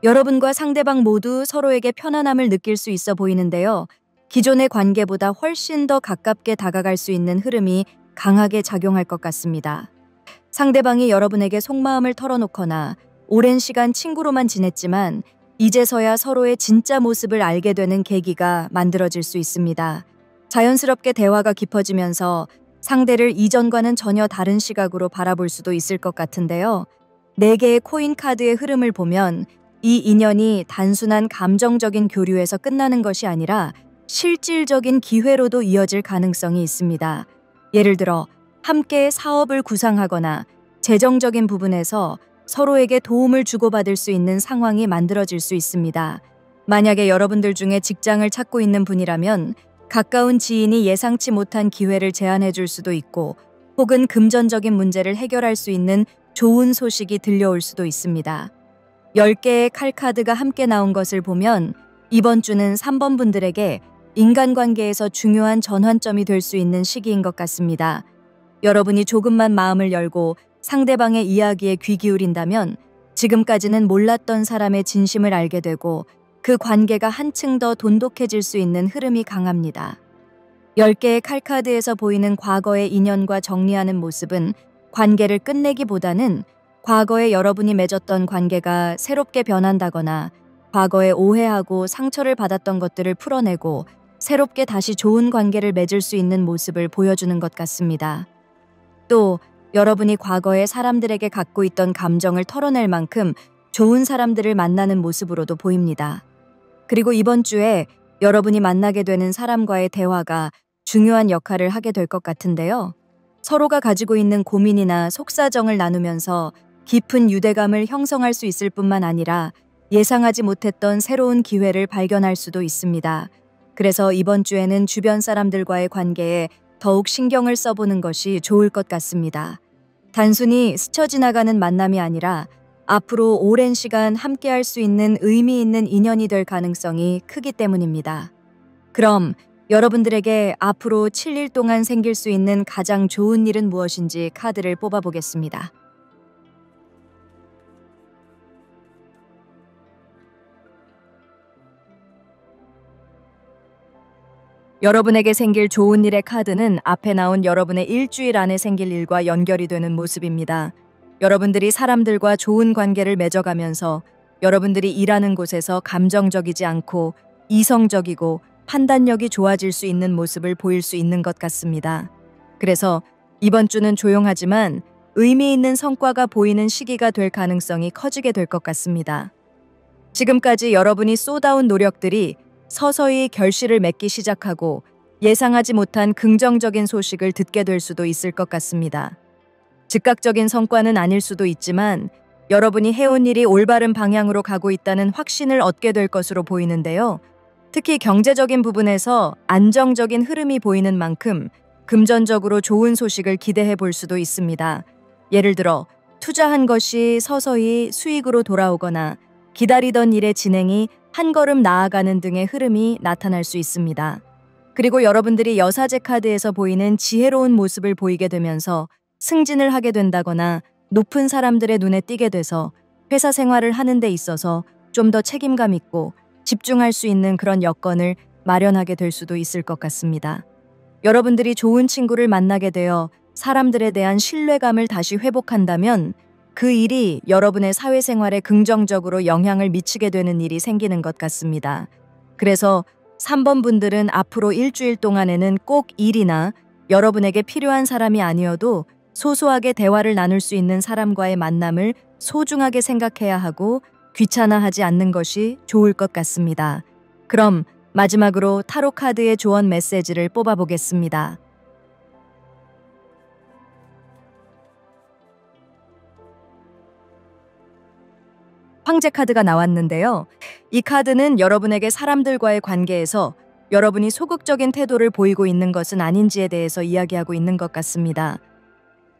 여러분과 상대방 모두 서로에게 편안함을 느낄 수 있어 보이는데요. 기존의 관계보다 훨씬 더 가깝게 다가갈 수 있는 흐름이 강하게 작용할 것 같습니다. 상대방이 여러분에게 속마음을 털어놓거나 오랜 시간 친구로만 지냈지만 이제서야 서로의 진짜 모습을 알게 되는 계기가 만들어질 수 있습니다. 자연스럽게 대화가 깊어지면서 상대를 이전과는 전혀 다른 시각으로 바라볼 수도 있을 것 같은데요. 4개의 코인 카드의 흐름을 보면 이 인연이 단순한 감정적인 교류에서 끝나는 것이 아니라 실질적인 기회로도 이어질 가능성이 있습니다. 예를 들어 함께 사업을 구상하거나 재정적인 부분에서 서로에게 도움을 주고받을 수 있는 상황이 만들어질 수 있습니다. 만약에 여러분들 중에 직장을 찾고 있는 분이라면 가까운 지인이 예상치 못한 기회를 제안해 줄 수도 있고 혹은 금전적인 문제를 해결할 수 있는 좋은 소식이 들려올 수도 있습니다. 10개의 칼카드가 함께 나온 것을 보면 이번 주는 3번 분들에게 인간관계에서 중요한 전환점이 될 수 있는 시기인 것 같습니다. 여러분이 조금만 마음을 열고 상대방의 이야기에 귀 기울인다면 지금까지는 몰랐던 사람의 진심을 알게 되고 그 관계가 한층 더 돈독해질 수 있는 흐름이 강합니다. 10개의 칼카드에서 보이는 과거의 인연과 정리하는 모습은 관계를 끝내기보다는 과거에 여러분이 맺었던 관계가 새롭게 변한다거나 과거에 오해하고 상처를 받았던 것들을 풀어내고 새롭게 다시 좋은 관계를 맺을 수 있는 모습을 보여주는 것 같습니다. 또 여러분이 과거에 사람들에게 갖고 있던 감정을 털어낼 만큼 좋은 사람들을 만나는 모습으로도 보입니다. 그리고 이번 주에 여러분이 만나게 되는 사람과의 대화가 중요한 역할을 하게 될 것 같은데요. 서로가 가지고 있는 고민이나 속사정을 나누면서 깊은 유대감을 형성할 수 있을 뿐만 아니라 예상하지 못했던 새로운 기회를 발견할 수도 있습니다. 그래서 이번 주에는 주변 사람들과의 관계에 더욱 신경을 써보는 것이 좋을 것 같습니다. 단순히 스쳐 지나가는 만남이 아니라 앞으로 오랜 시간 함께할 수 있는 의미 있는 인연이 될 가능성이 크기 때문입니다. 그럼 여러분들에게 앞으로 7일 동안 생길 수 있는 가장 좋은 일은 무엇인지 카드를 뽑아보겠습니다. 여러분에게 생길 좋은 일의 카드는 앞에 나온 여러분의 일주일 안에 생길 일과 연결이 되는 모습입니다. 여러분들이 사람들과 좋은 관계를 맺어가면서 여러분들이 일하는 곳에서 감정적이지 않고 이성적이고 판단력이 좋아질 수 있는 모습을 보일 수 있는 것 같습니다. 그래서 이번 주는 조용하지만 의미 있는 성과가 보이는 시기가 될 가능성이 커지게 될 것 같습니다. 지금까지 여러분이 쏟아온 노력들이 서서히 결실을 맺기 시작하고 예상하지 못한 긍정적인 소식을 듣게 될 수도 있을 것 같습니다. 즉각적인 성과는 아닐 수도 있지만 여러분이 해온 일이 올바른 방향으로 가고 있다는 확신을 얻게 될 것으로 보이는데요. 특히 경제적인 부분에서 안정적인 흐름이 보이는 만큼 금전적으로 좋은 소식을 기대해 볼 수도 있습니다. 예를 들어 투자한 것이 서서히 수익으로 돌아오거나 기다리던 일의 진행이 한 걸음 나아가는 등의 흐름이 나타날 수 있습니다. 그리고 여러분들이 여사제 카드에서 보이는 지혜로운 모습을 보이게 되면서 승진을 하게 된다거나 높은 사람들의 눈에 띄게 돼서 회사 생활을 하는 데 있어서 좀 더 책임감 있고 집중할 수 있는 그런 여건을 마련하게 될 수도 있을 것 같습니다. 여러분들이 좋은 친구를 만나게 되어 사람들에 대한 신뢰감을 다시 회복한다면 그 일이 여러분의 사회생활에 긍정적으로 영향을 미치게 되는 일이 생기는 것 같습니다. 그래서 3번 분들은 앞으로 일주일 동안에는 꼭 일이나 여러분에게 필요한 사람이 아니어도 소소하게 대화를 나눌 수 있는 사람과의 만남을 소중하게 생각해야 하고 귀찮아하지 않는 것이 좋을 것 같습니다. 그럼 마지막으로 타로 카드의 조언 메시지를 뽑아보겠습니다. 황제 카드가 나왔는데요. 이 카드는 여러분에게 사람들과의 관계에서 여러분이 소극적인 태도를 보이고 있는 것은 아닌지에 대해서 이야기하고 있는 것 같습니다.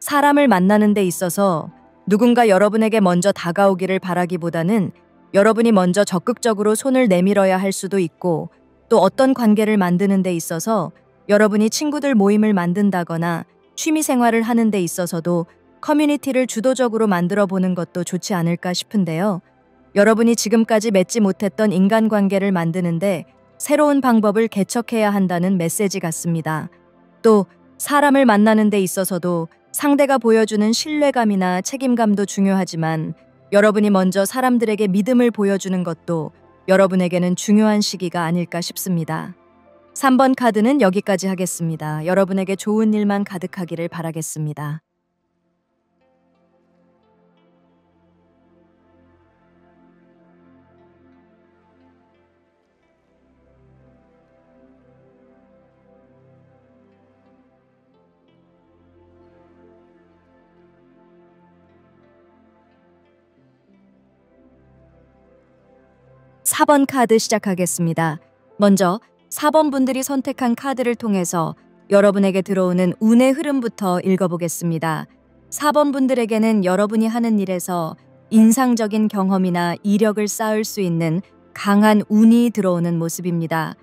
사람을 만나는 데 있어서 누군가 여러분에게 먼저 다가오기를 바라기보다는 여러분이 먼저 적극적으로 손을 내밀어야 할 수도 있고, 또 어떤 관계를 만드는 데 있어서 여러분이 친구들 모임을 만든다거나 취미 생활을 하는 데 있어서도 커뮤니티를 주도적으로 만들어 보는 것도 좋지 않을까 싶은데요. 여러분이 지금까지 맺지 못했던 인간관계를 만드는데 새로운 방법을 개척해야 한다는 메시지 같습니다. 또 사람을 만나는 데 있어서도 상대가 보여주는 신뢰감이나 책임감도 중요하지만 여러분이 먼저 사람들에게 믿음을 보여주는 것도 여러분에게는 중요한 시기가 아닐까 싶습니다. 3번 카드는 여기까지 하겠습니다. 여러분에게 좋은 일만 가득하기를 바라겠습니다. 4번 카드 시작하겠습니다. 먼저 4번 분들이 선택한 카드를 통해서 여러분에게 들어오는 운의 흐름부터 읽어보겠습니다. 4번 분들에게는 여러분이 하는 일에서 인상적인 경험이나 이력을 쌓을 수 있는 강한 운이 들어오는 모습입니다.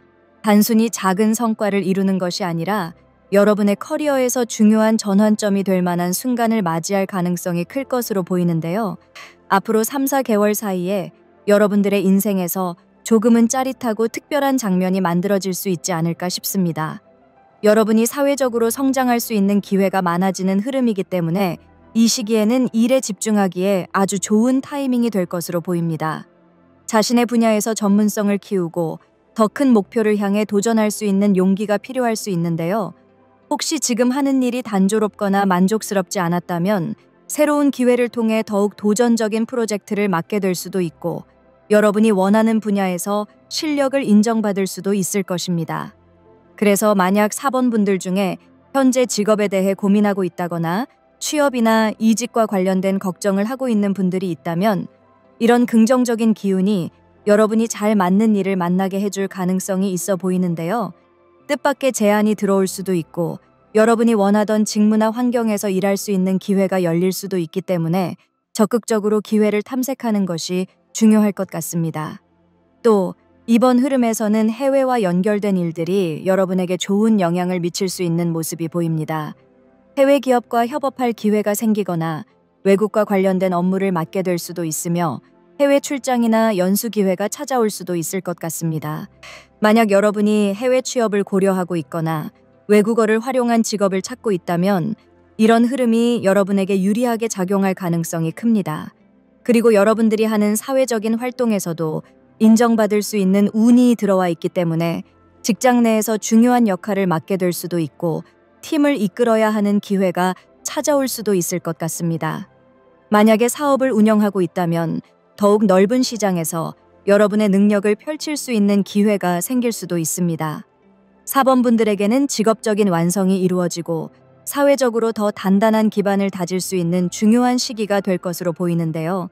단순히 작은 성과를 이루는 것이 아니라 여러분의 커리어에서 중요한 전환점이 될 만한 순간을 맞이할 가능성이 클 것으로 보이는데요. 앞으로 3, 4개월 사이에 여러분들의 인생에서 조금은 짜릿하고 특별한 장면이 만들어질 수 있지 않을까 싶습니다. 여러분이 사회적으로 성장할 수 있는 기회가 많아지는 흐름이기 때문에 이 시기에는 일에 집중하기에 아주 좋은 타이밍이 될 것으로 보입니다. 자신의 분야에서 전문성을 키우고 더 큰 목표를 향해 도전할 수 있는 용기가 필요할 수 있는데요. 혹시 지금 하는 일이 단조롭거나 만족스럽지 않았다면 새로운 기회를 통해 더욱 도전적인 프로젝트를 맡게 될 수도 있고, 여러분이 원하는 분야에서 실력을 인정받을 수도 있을 것입니다. 그래서 만약 4번 분들 중에 현재 직업에 대해 고민하고 있다거나 취업이나 이직과 관련된 걱정을 하고 있는 분들이 있다면 이런 긍정적인 기운이 여러분이 잘 맞는 일을 만나게 해줄 가능성이 있어 보이는데요. 뜻밖의 제안이 들어올 수도 있고 여러분이 원하던 직무나 환경에서 일할 수 있는 기회가 열릴 수도 있기 때문에 적극적으로 기회를 탐색하는 것이 중요할 것 같습니다. 또 이번 흐름에서는 해외와 연결된 일들이 여러분에게 좋은 영향을 미칠 수 있는 모습이 보입니다. 해외 기업과 협업할 기회가 생기거나 외국과 관련된 업무를 맡게 될 수도 있으며 해외 출장이나 연수 기회가 찾아올 수도 있을 것 같습니다. 만약 여러분이 해외 취업을 고려하고 있거나 외국어를 활용한 직업을 찾고 있다면 이런 흐름이 여러분에게 유리하게 작용할 가능성이 큽니다. 그리고 여러분들이 하는 사회적인 활동에서도 인정받을 수 있는 운이 들어와 있기 때문에 직장 내에서 중요한 역할을 맡게 될 수도 있고 팀을 이끌어야 하는 기회가 찾아올 수도 있을 것 같습니다. 만약에 사업을 운영하고 있다면 더욱 넓은 시장에서 여러분의 능력을 펼칠 수 있는 기회가 생길 수도 있습니다. 4번 분들에게는 직업적인 완성이 이루어지고 사회적으로 더 단단한 기반을 다질 수 있는 중요한 시기가 될 것으로 보이는데요.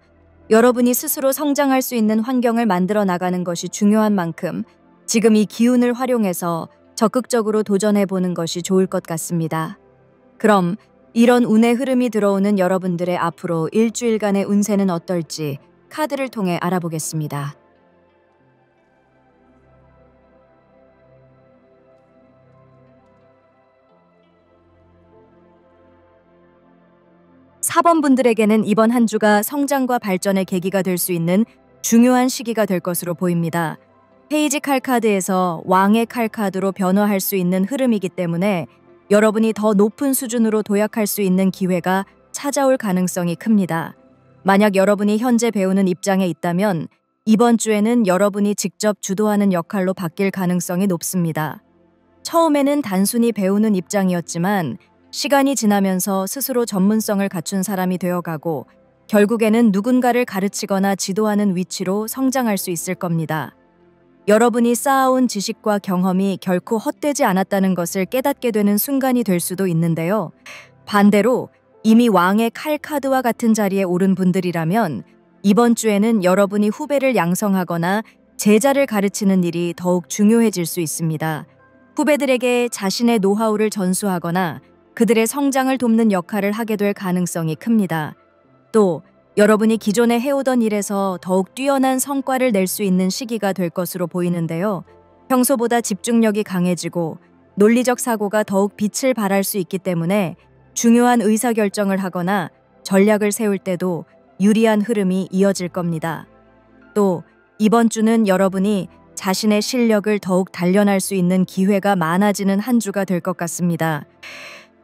여러분이 스스로 성장할 수 있는 환경을 만들어 나가는 것이 중요한 만큼 지금 이 기운을 활용해서 적극적으로 도전해 보는 것이 좋을 것 같습니다. 그럼 이런 운의 흐름이 들어오는 여러분들의 앞으로 일주일간의 운세는 어떨지 카드를 통해 알아보겠습니다. 4번 분들에게는 이번 한 주가 성장과 발전의 계기가 될 수 있는 중요한 시기가 될 것으로 보입니다. 페이지 칼카드에서 왕의 칼카드로 변화할 수 있는 흐름이기 때문에 여러분이 더 높은 수준으로 도약할 수 있는 기회가 찾아올 가능성이 큽니다. 만약 여러분이 현재 배우는 입장에 있다면 이번 주에는 여러분이 직접 주도하는 역할로 바뀔 가능성이 높습니다. 처음에는 단순히 배우는 입장이었지만 시간이 지나면서 스스로 전문성을 갖춘 사람이 되어가고 결국에는 누군가를 가르치거나 지도하는 위치로 성장할 수 있을 겁니다. 여러분이 쌓아온 지식과 경험이 결코 헛되지 않았다는 것을 깨닫게 되는 순간이 될 수도 있는데요. 반대로 이미 왕의 칼 카드와 같은 자리에 오른 분들이라면 이번 주에는 여러분이 후배를 양성하거나 제자를 가르치는 일이 더욱 중요해질 수 있습니다. 후배들에게 자신의 노하우를 전수하거나 그들의 성장을 돕는 역할을 하게 될 가능성이 큽니다. 또 여러분이 기존에 해오던 일에서 더욱 뛰어난 성과를 낼 수 있는 시기가 될 것으로 보이는데요. 평소보다 집중력이 강해지고 논리적 사고가 더욱 빛을 발할 수 있기 때문에 중요한 의사결정을 하거나 전략을 세울 때도 유리한 흐름이 이어질 겁니다. 또 이번 주는 여러분이 자신의 실력을 더욱 단련할 수 있는 기회가 많아지는 한 주가 될 것 같습니다.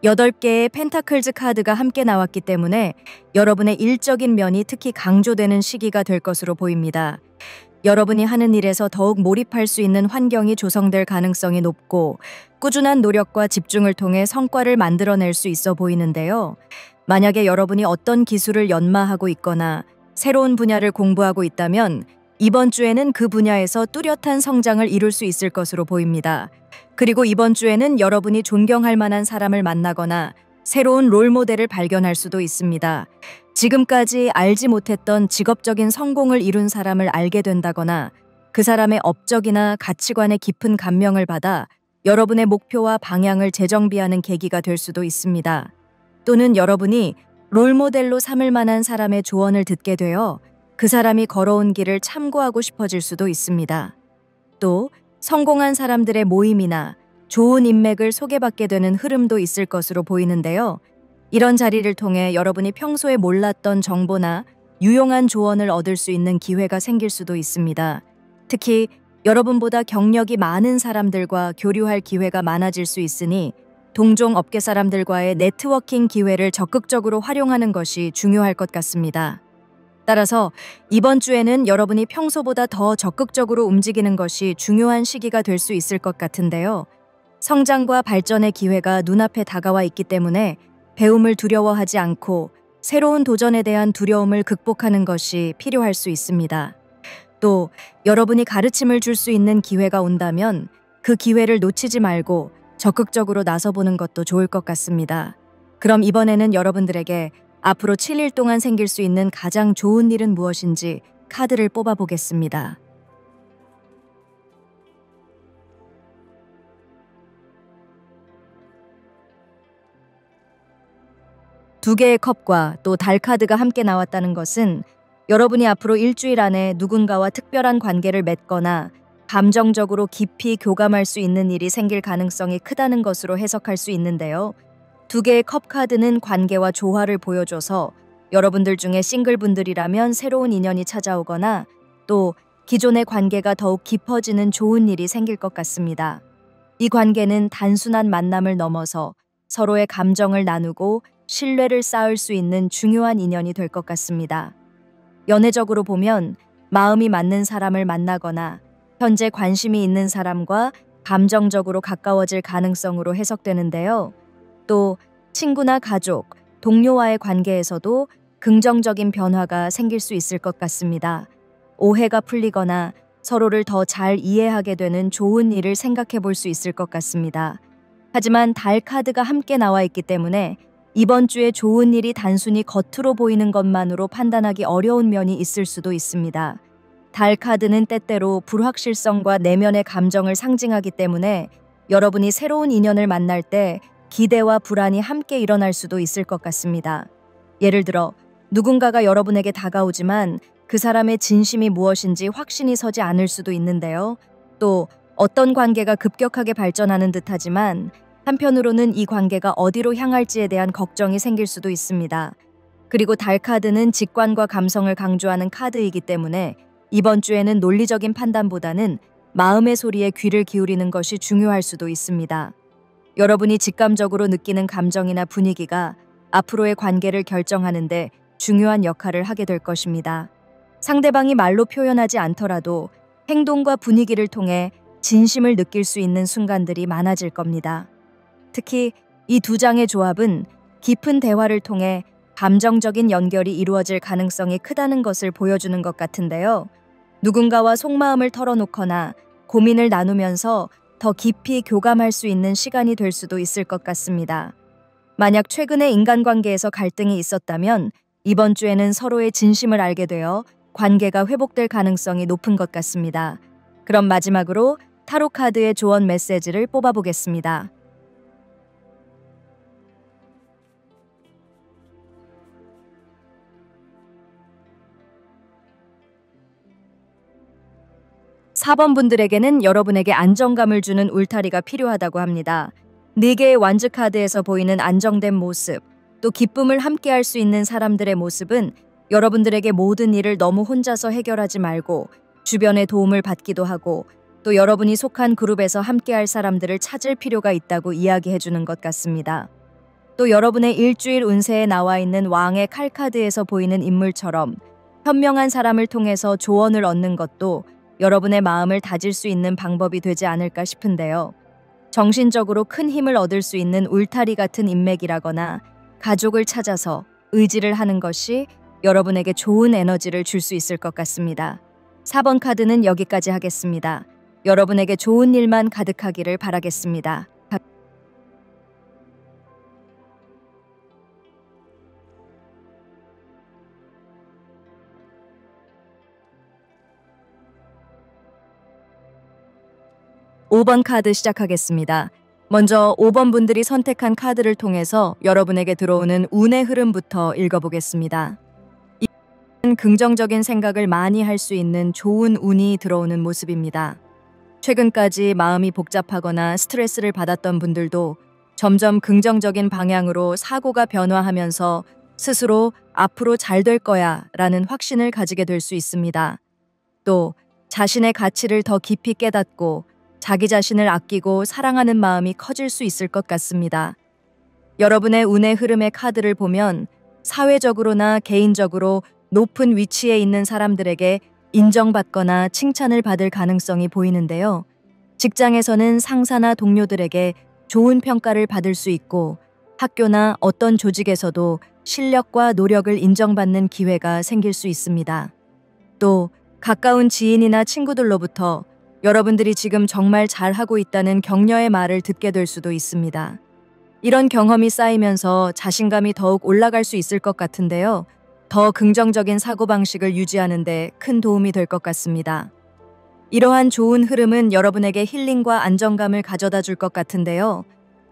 8개의 펜타클즈 카드가 함께 나왔기 때문에 여러분의 일적인 면이 특히 강조되는 시기가 될 것으로 보입니다. 여러분이 하는 일에서 더욱 몰입할 수 있는 환경이 조성될 가능성이 높고 꾸준한 노력과 집중을 통해 성과를 만들어낼 수 있어 보이는데요. 만약에 여러분이 어떤 기술을 연마하고 있거나 새로운 분야를 공부하고 있다면 이번 주에는 그 분야에서 뚜렷한 성장을 이룰 수 있을 것으로 보입니다. 그리고 이번 주에는 여러분이 존경할 만한 사람을 만나거나 새로운 롤모델을 발견할 수도 있습니다. 지금까지 알지 못했던 직업적인 성공을 이룬 사람을 알게 된다거나 그 사람의 업적이나 가치관에 깊은 감명을 받아 여러분의 목표와 방향을 재정비하는 계기가 될 수도 있습니다. 또는 여러분이 롤모델로 삼을 만한 사람의 조언을 듣게 되어 그 사람이 걸어온 길을 참고하고 싶어질 수도 있습니다. 또 성공한 사람들의 모임이나 좋은 인맥을 소개받게 되는 흐름도 있을 것으로 보이는데요. 이런 자리를 통해 여러분이 평소에 몰랐던 정보나 유용한 조언을 얻을 수 있는 기회가 생길 수도 있습니다. 특히 여러분보다 경력이 많은 사람들과 교류할 기회가 많아질 수 있으니 동종 업계 사람들과의 네트워킹 기회를 적극적으로 활용하는 것이 중요할 것 같습니다. 따라서 이번 주에는 여러분이 평소보다 더 적극적으로 움직이는 것이 중요한 시기가 될 수 있을 것 같은데요. 성장과 발전의 기회가 눈앞에 다가와 있기 때문에 배움을 두려워하지 않고 새로운 도전에 대한 두려움을 극복하는 것이 필요할 수 있습니다. 또 여러분이 가르침을 줄 수 있는 기회가 온다면 그 기회를 놓치지 말고 적극적으로 나서보는 것도 좋을 것 같습니다. 그럼 이번에는 여러분들에게 앞으로 7일 동안 생길 수 있는 가장 좋은 일은 무엇인지 카드를 뽑아보겠습니다. 두 개의 컵과 또 달 카드가 함께 나왔다는 것은 여러분이 앞으로 일주일 안에 누군가와 특별한 관계를 맺거나 감정적으로 깊이 교감할 수 있는 일이 생길 가능성이 크다는 것으로 해석할 수 있는데요. 두 개의 컵 카드는 관계와 조화를 보여줘서 여러분들 중에 싱글분들이라면 새로운 인연이 찾아오거나 또 기존의 관계가 더욱 깊어지는 좋은 일이 생길 것 같습니다. 이 관계는 단순한 만남을 넘어서 서로의 감정을 나누고 신뢰를 쌓을 수 있는 중요한 인연이 될 것 같습니다. 연애적으로 보면 마음이 맞는 사람을 만나거나 현재 관심이 있는 사람과 감정적으로 가까워질 가능성으로 해석되는데요. 또 친구나 가족, 동료와의 관계에서도 긍정적인 변화가 생길 수 있을 것 같습니다. 오해가 풀리거나 서로를 더 잘 이해하게 되는 좋은 일을 생각해 볼 수 있을 것 같습니다. 하지만 달 카드가 함께 나와 있기 때문에 이번 주에 좋은 일이 단순히 겉으로 보이는 것만으로 판단하기 어려운 면이 있을 수도 있습니다. 달 카드는 때때로 불확실성과 내면의 감정을 상징하기 때문에 여러분이 새로운 인연을 만날 때 기대와 불안이 함께 일어날 수도 있을 것 같습니다. 예를 들어 누군가가 여러분에게 다가오지만 그 사람의 진심이 무엇인지 확신이 서지 않을 수도 있는데요. 또 어떤 관계가 급격하게 발전하는 듯하지만 한편으로는 이 관계가 어디로 향할지에 대한 걱정이 생길 수도 있습니다. 그리고 달 카드는 직관과 감성을 강조하는 카드이기 때문에 이번 주에는 논리적인 판단보다는 마음의 소리에 귀를 기울이는 것이 중요할 수도 있습니다. 여러분이 직감적으로 느끼는 감정이나 분위기가 앞으로의 관계를 결정하는데 중요한 역할을 하게 될 것입니다. 상대방이 말로 표현하지 않더라도 행동과 분위기를 통해 진심을 느낄 수 있는 순간들이 많아질 겁니다. 특히 이 두 장의 조합은 깊은 대화를 통해 감정적인 연결이 이루어질 가능성이 크다는 것을 보여주는 것 같은데요. 누군가와 속마음을 털어놓거나 고민을 나누면서 더 깊이 교감할 수 있는 시간이 될 수도 있을 것 같습니다. 만약 최근에 인간관계에서 갈등이 있었다면 이번 주에는 서로의 진심을 알게 되어 관계가 회복될 가능성이 높은 것 같습니다. 그럼 마지막으로 타로 카드의 조언 메시지를 뽑아보겠습니다. 4번 분들에게는 여러분에게 안정감을 주는 울타리가 필요하다고 합니다. 4개의 완즈 카드에서 보이는 안정된 모습, 또 기쁨을 함께할 수 있는 사람들의 모습은 여러분들에게 모든 일을 너무 혼자서 해결하지 말고 주변의 도움을 받기도 하고 또 여러분이 속한 그룹에서 함께할 사람들을 찾을 필요가 있다고 이야기해 주는 것 같습니다. 또 여러분의 일주일 운세에 나와 있는 왕의 칼 카드에서 보이는 인물처럼 현명한 사람을 통해서 조언을 얻는 것도 여러분의 마음을 다질 수 있는 방법이 되지 않을까 싶은데요. 정신적으로 큰 힘을 얻을 수 있는 울타리 같은 인맥이라거나 가족을 찾아서 의지를 하는 것이 여러분에게 좋은 에너지를 줄 수 있을 것 같습니다. 4번 카드는 여기까지 하겠습니다. 여러분에게 좋은 일만 가득하기를 바라겠습니다. 5번 카드 시작하겠습니다. 먼저 5번 분들이 선택한 카드를 통해서 여러분에게 들어오는 운의 흐름부터 읽어보겠습니다. 이는 긍정적인 생각을 많이 할 수 있는 좋은 운이 들어오는 모습입니다. 최근까지 마음이 복잡하거나 스트레스를 받았던 분들도 점점 긍정적인 방향으로 사고가 변화하면서 스스로 앞으로 잘 될 거야 라는 확신을 가지게 될 수 있습니다. 또 자신의 가치를 더 깊이 깨닫고 자기 자신을 아끼고 사랑하는 마음이 커질 수 있을 것 같습니다. 여러분의 운의 흐름의 카드를 보면 사회적으로나 개인적으로 높은 위치에 있는 사람들에게 인정받거나 칭찬을 받을 가능성이 보이는데요. 직장에서는 상사나 동료들에게 좋은 평가를 받을 수 있고 학교나 어떤 조직에서도 실력과 노력을 인정받는 기회가 생길 수 있습니다. 또 가까운 지인이나 친구들로부터 여러분들이 지금 정말 잘하고 있다는 격려의 말을 듣게 될 수도 있습니다. 이런 경험이 쌓이면서 자신감이 더욱 올라갈 수 있을 것 같은데요. 더 긍정적인 사고방식을 유지하는 데 큰 도움이 될 것 같습니다. 이러한 좋은 흐름은 여러분에게 힐링과 안정감을 가져다 줄 것 같은데요.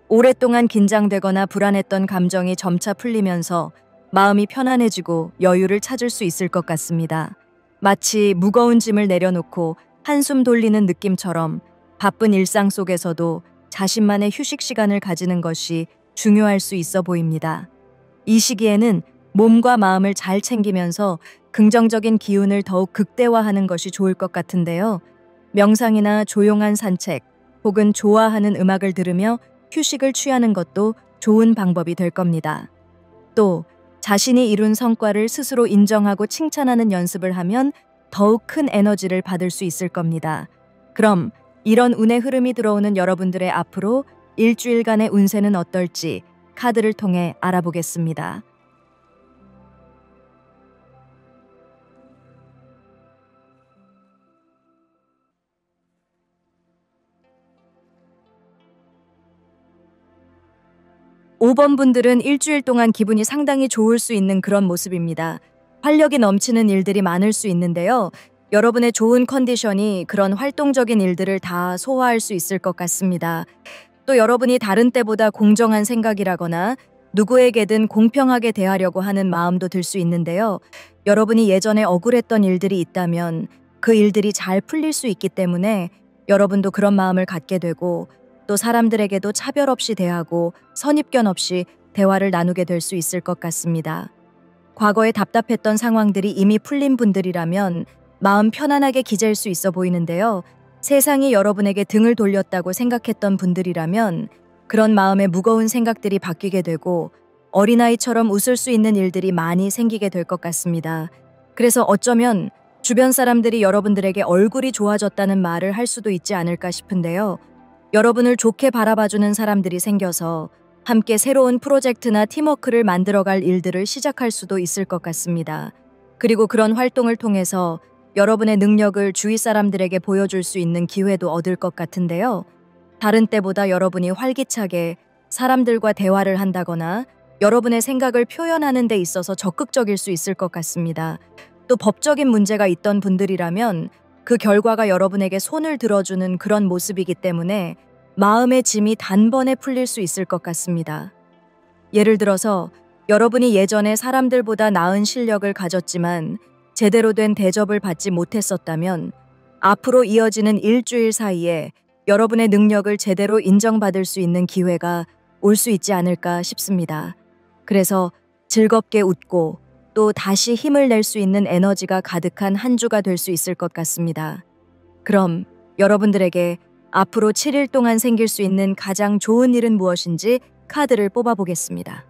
오랫동안 긴장되거나 불안했던 감정이 점차 풀리면서 마음이 편안해지고 여유를 찾을 수 있을 것 같습니다. 마치 무거운 짐을 내려놓고 한숨 돌리는 느낌처럼 바쁜 일상 속에서도 자신만의 휴식 시간을 가지는 것이 중요할 수 있어 보입니다. 이 시기에는 몸과 마음을 잘 챙기면서 긍정적인 기운을 더욱 극대화하는 것이 좋을 것 같은데요. 명상이나 조용한 산책 혹은 좋아하는 음악을 들으며 휴식을 취하는 것도 좋은 방법이 될 겁니다. 또 자신이 이룬 성과를 스스로 인정하고 칭찬하는 연습을 하면 더욱 큰 에너지를 받을 수 있을 겁니다. 그럼 이런 운의 흐름이 들어오는 여러분들의 앞으로 일주일간의 운세는 어떨지 카드를 통해 알아보겠습니다. 오 번 분들은 일주일 동안 기분이 상당히 좋을 수 있는 그런 모습입니다. 활력이 넘치는 일들이 많을 수 있는데요. 여러분의 좋은 컨디션이 그런 활동적인 일들을 다 소화할 수 있을 것 같습니다. 또 여러분이 다른 때보다 공정한 생각이라거나 누구에게든 공평하게 대하려고 하는 마음도 들 수 있는데요. 여러분이 예전에 억울했던 일들이 있다면 그 일들이 잘 풀릴 수 있기 때문에 여러분도 그런 마음을 갖게 되고 또 사람들에게도 차별 없이 대하고 선입견 없이 대화를 나누게 될 수 있을 것 같습니다. 과거에 답답했던 상황들이 이미 풀린 분들이라면 마음 편안하게 기댈 수 있어 보이는데요. 세상이 여러분에게 등을 돌렸다고 생각했던 분들이라면 그런 마음의 무거운 생각들이 바뀌게 되고 어린아이처럼 웃을 수 있는 일들이 많이 생기게 될 것 같습니다. 그래서 어쩌면 주변 사람들이 여러분들에게 얼굴이 좋아졌다는 말을 할 수도 있지 않을까 싶은데요. 여러분을 좋게 바라봐주는 사람들이 생겨서 함께 새로운 프로젝트나 팀워크를 만들어갈 일들을 시작할 수도 있을 것 같습니다. 그리고 그런 활동을 통해서 여러분의 능력을 주위 사람들에게 보여줄 수 있는 기회도 얻을 것 같은데요. 다른 때보다 여러분이 활기차게 사람들과 대화를 한다거나 여러분의 생각을 표현하는 데 있어서 적극적일 수 있을 것 같습니다. 또 법적인 문제가 있던 분들이라면 그 결과가 여러분에게 손을 들어주는 그런 모습이기 때문에 마음의 짐이 단번에 풀릴 수 있을 것 같습니다. 예를 들어서 여러분이 예전에 사람들보다 나은 실력을 가졌지만 제대로 된 대접을 받지 못했었다면 앞으로 이어지는 일주일 사이에 여러분의 능력을 제대로 인정받을 수 있는 기회가 올 수 있지 않을까 싶습니다. 그래서 즐겁게 웃고 또 다시 힘을 낼 수 있는 에너지가 가득한 한 주가 될 수 있을 것 같습니다. 그럼 여러분들에게 앞으로 7일 동안 생길 수 있는 가장 좋은 일은 무엇인지 카드를 뽑아보겠습니다.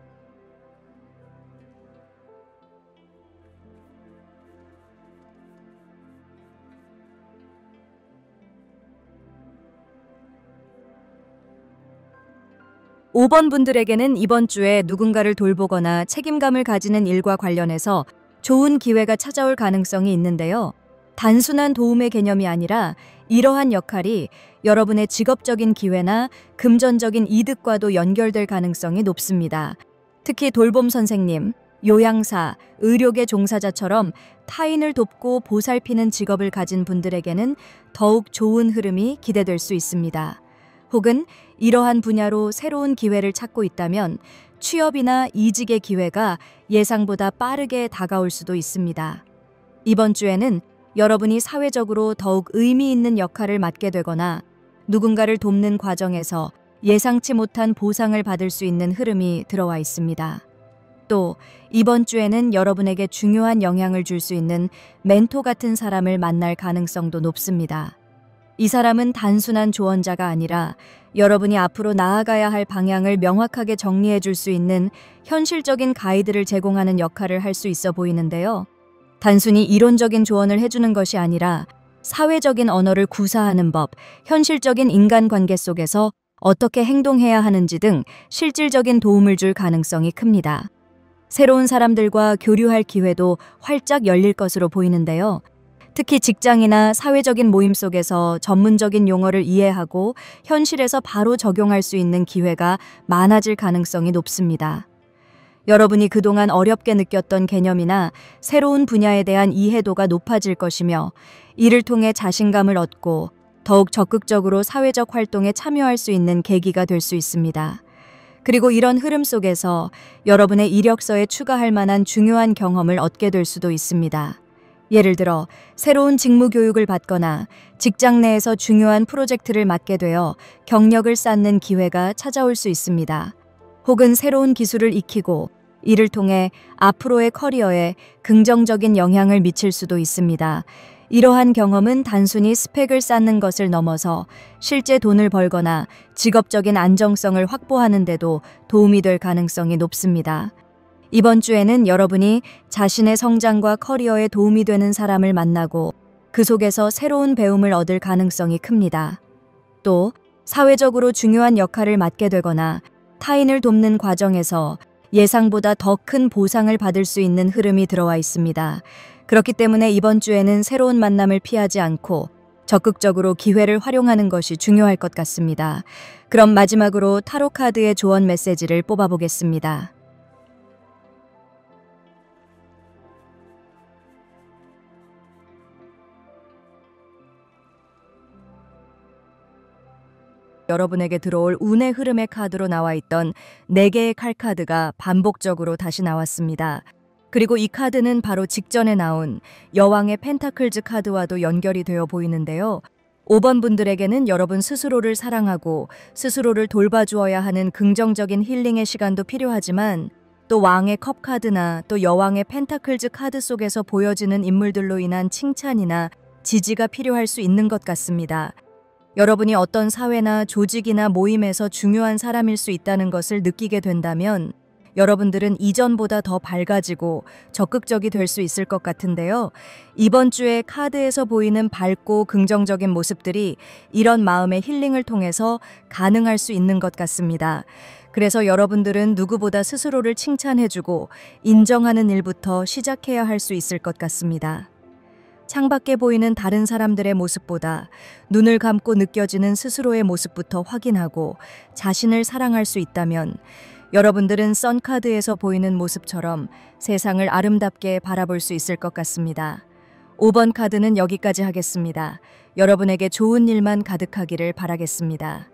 (5번) 분들에게는 이번 주에 누군가를 돌보거나 책임감을 가지는 일과 관련해서 좋은 기회가 찾아올 가능성이 있는데요. 단순한 도움의 개념이 아니라 이러한 역할이 여러분의 직업적인 기회나 금전적인 이득과도 연결될 가능성이 높습니다. 특히 돌봄 선생님, 요양사, 의료계 종사자처럼 타인을 돕고 보살피는 직업을 가진 분들에게는 더욱 좋은 흐름이 기대될 수 있습니다. 혹은 이러한 분야로 새로운 기회를 찾고 있다면 취업이나 이직의 기회가 예상보다 빠르게 다가올 수도 있습니다. 이번 주에는 여러분이 사회적으로 더욱 의미 있는 역할을 맡게 되거나 누군가를 돕는 과정에서 예상치 못한 보상을 받을 수 있는 흐름이 들어와 있습니다. 또 이번 주에는 여러분에게 중요한 영향을 줄 수 있는 멘토 같은 사람을 만날 가능성도 높습니다. 이 사람은 단순한 조언자가 아니라 여러분이 앞으로 나아가야 할 방향을 명확하게 정리해 줄 수 있는 현실적인 가이드를 제공하는 역할을 할 수 있어 보이는데요. 단순히 이론적인 조언을 해주는 것이 아니라 사회적인 언어를 구사하는 법, 현실적인 인간관계 속에서 어떻게 행동해야 하는지 등 실질적인 도움을 줄 가능성이 큽니다. 새로운 사람들과 교류할 기회도 활짝 열릴 것으로 보이는데요. 특히 직장이나 사회적인 모임 속에서 전문적인 용어를 이해하고 현실에서 바로 적용할 수 있는 기회가 많아질 가능성이 높습니다. 여러분이 그동안 어렵게 느꼈던 개념이나 새로운 분야에 대한 이해도가 높아질 것이며 이를 통해 자신감을 얻고 더욱 적극적으로 사회적 활동에 참여할 수 있는 계기가 될 수 있습니다. 그리고 이런 흐름 속에서 여러분의 이력서에 추가할 만한 중요한 경험을 얻게 될 수도 있습니다. 예를 들어 새로운 직무 교육을 받거나 직장 내에서 중요한 프로젝트를 맡게 되어 경력을 쌓는 기회가 찾아올 수 있습니다. 혹은 새로운 기술을 익히고 이를 통해 앞으로의 커리어에 긍정적인 영향을 미칠 수도 있습니다. 이러한 경험은 단순히 스펙을 쌓는 것을 넘어서 실제 돈을 벌거나 직업적인 안정성을 확보하는 데도 도움이 될 가능성이 높습니다. 이번 주에는 여러분이 자신의 성장과 커리어에 도움이 되는 사람을 만나고 그 속에서 새로운 배움을 얻을 가능성이 큽니다. 또 사회적으로 중요한 역할을 맡게 되거나 타인을 돕는 과정에서 예상보다 더 큰 보상을 받을 수 있는 흐름이 들어와 있습니다. 그렇기 때문에 이번 주에는 새로운 만남을 피하지 않고 적극적으로 기회를 활용하는 것이 중요할 것 같습니다. 그럼 마지막으로 타로 카드의 조언 메시지를 뽑아보겠습니다. 여러분에게 들어올 운의 흐름의 카드로 나와 있던 4개의 칼 카드가 반복적으로 다시 나왔습니다. 그리고 이 카드는 바로 직전에 나온 여왕의 펜타클즈 카드와도 연결이 되어 보이는데요. 5번 분들에게는 여러분 스스로를 사랑하고 스스로를 돌봐주어야 하는 긍정적인 힐링의 시간도 필요하지만 또 왕의 컵 카드나 또 여왕의 펜타클즈 카드 속에서 보여지는 인물들로 인한 칭찬이나 지지가 필요할 수 있는 것 같습니다. 여러분이 어떤 사회나 조직이나 모임에서 중요한 사람일 수 있다는 것을 느끼게 된다면 여러분들은 이전보다 더 밝아지고 적극적이 될 수 있을 것 같은데요. 이번 주에 카드에서 보이는 밝고 긍정적인 모습들이 이런 마음의 힐링을 통해서 가능할 수 있는 것 같습니다. 그래서 여러분들은 누구보다 스스로를 칭찬해주고 인정하는 일부터 시작해야 할 수 있을 것 같습니다. 창밖에 보이는 다른 사람들의 모습보다 눈을 감고 느껴지는 스스로의 모습부터 확인하고 자신을 사랑할 수 있다면 여러분들은 선카드에서 보이는 모습처럼 세상을 아름답게 바라볼 수 있을 것 같습니다. 5번 카드는 여기까지 하겠습니다. 여러분에게 좋은 일만 가득하기를 바라겠습니다.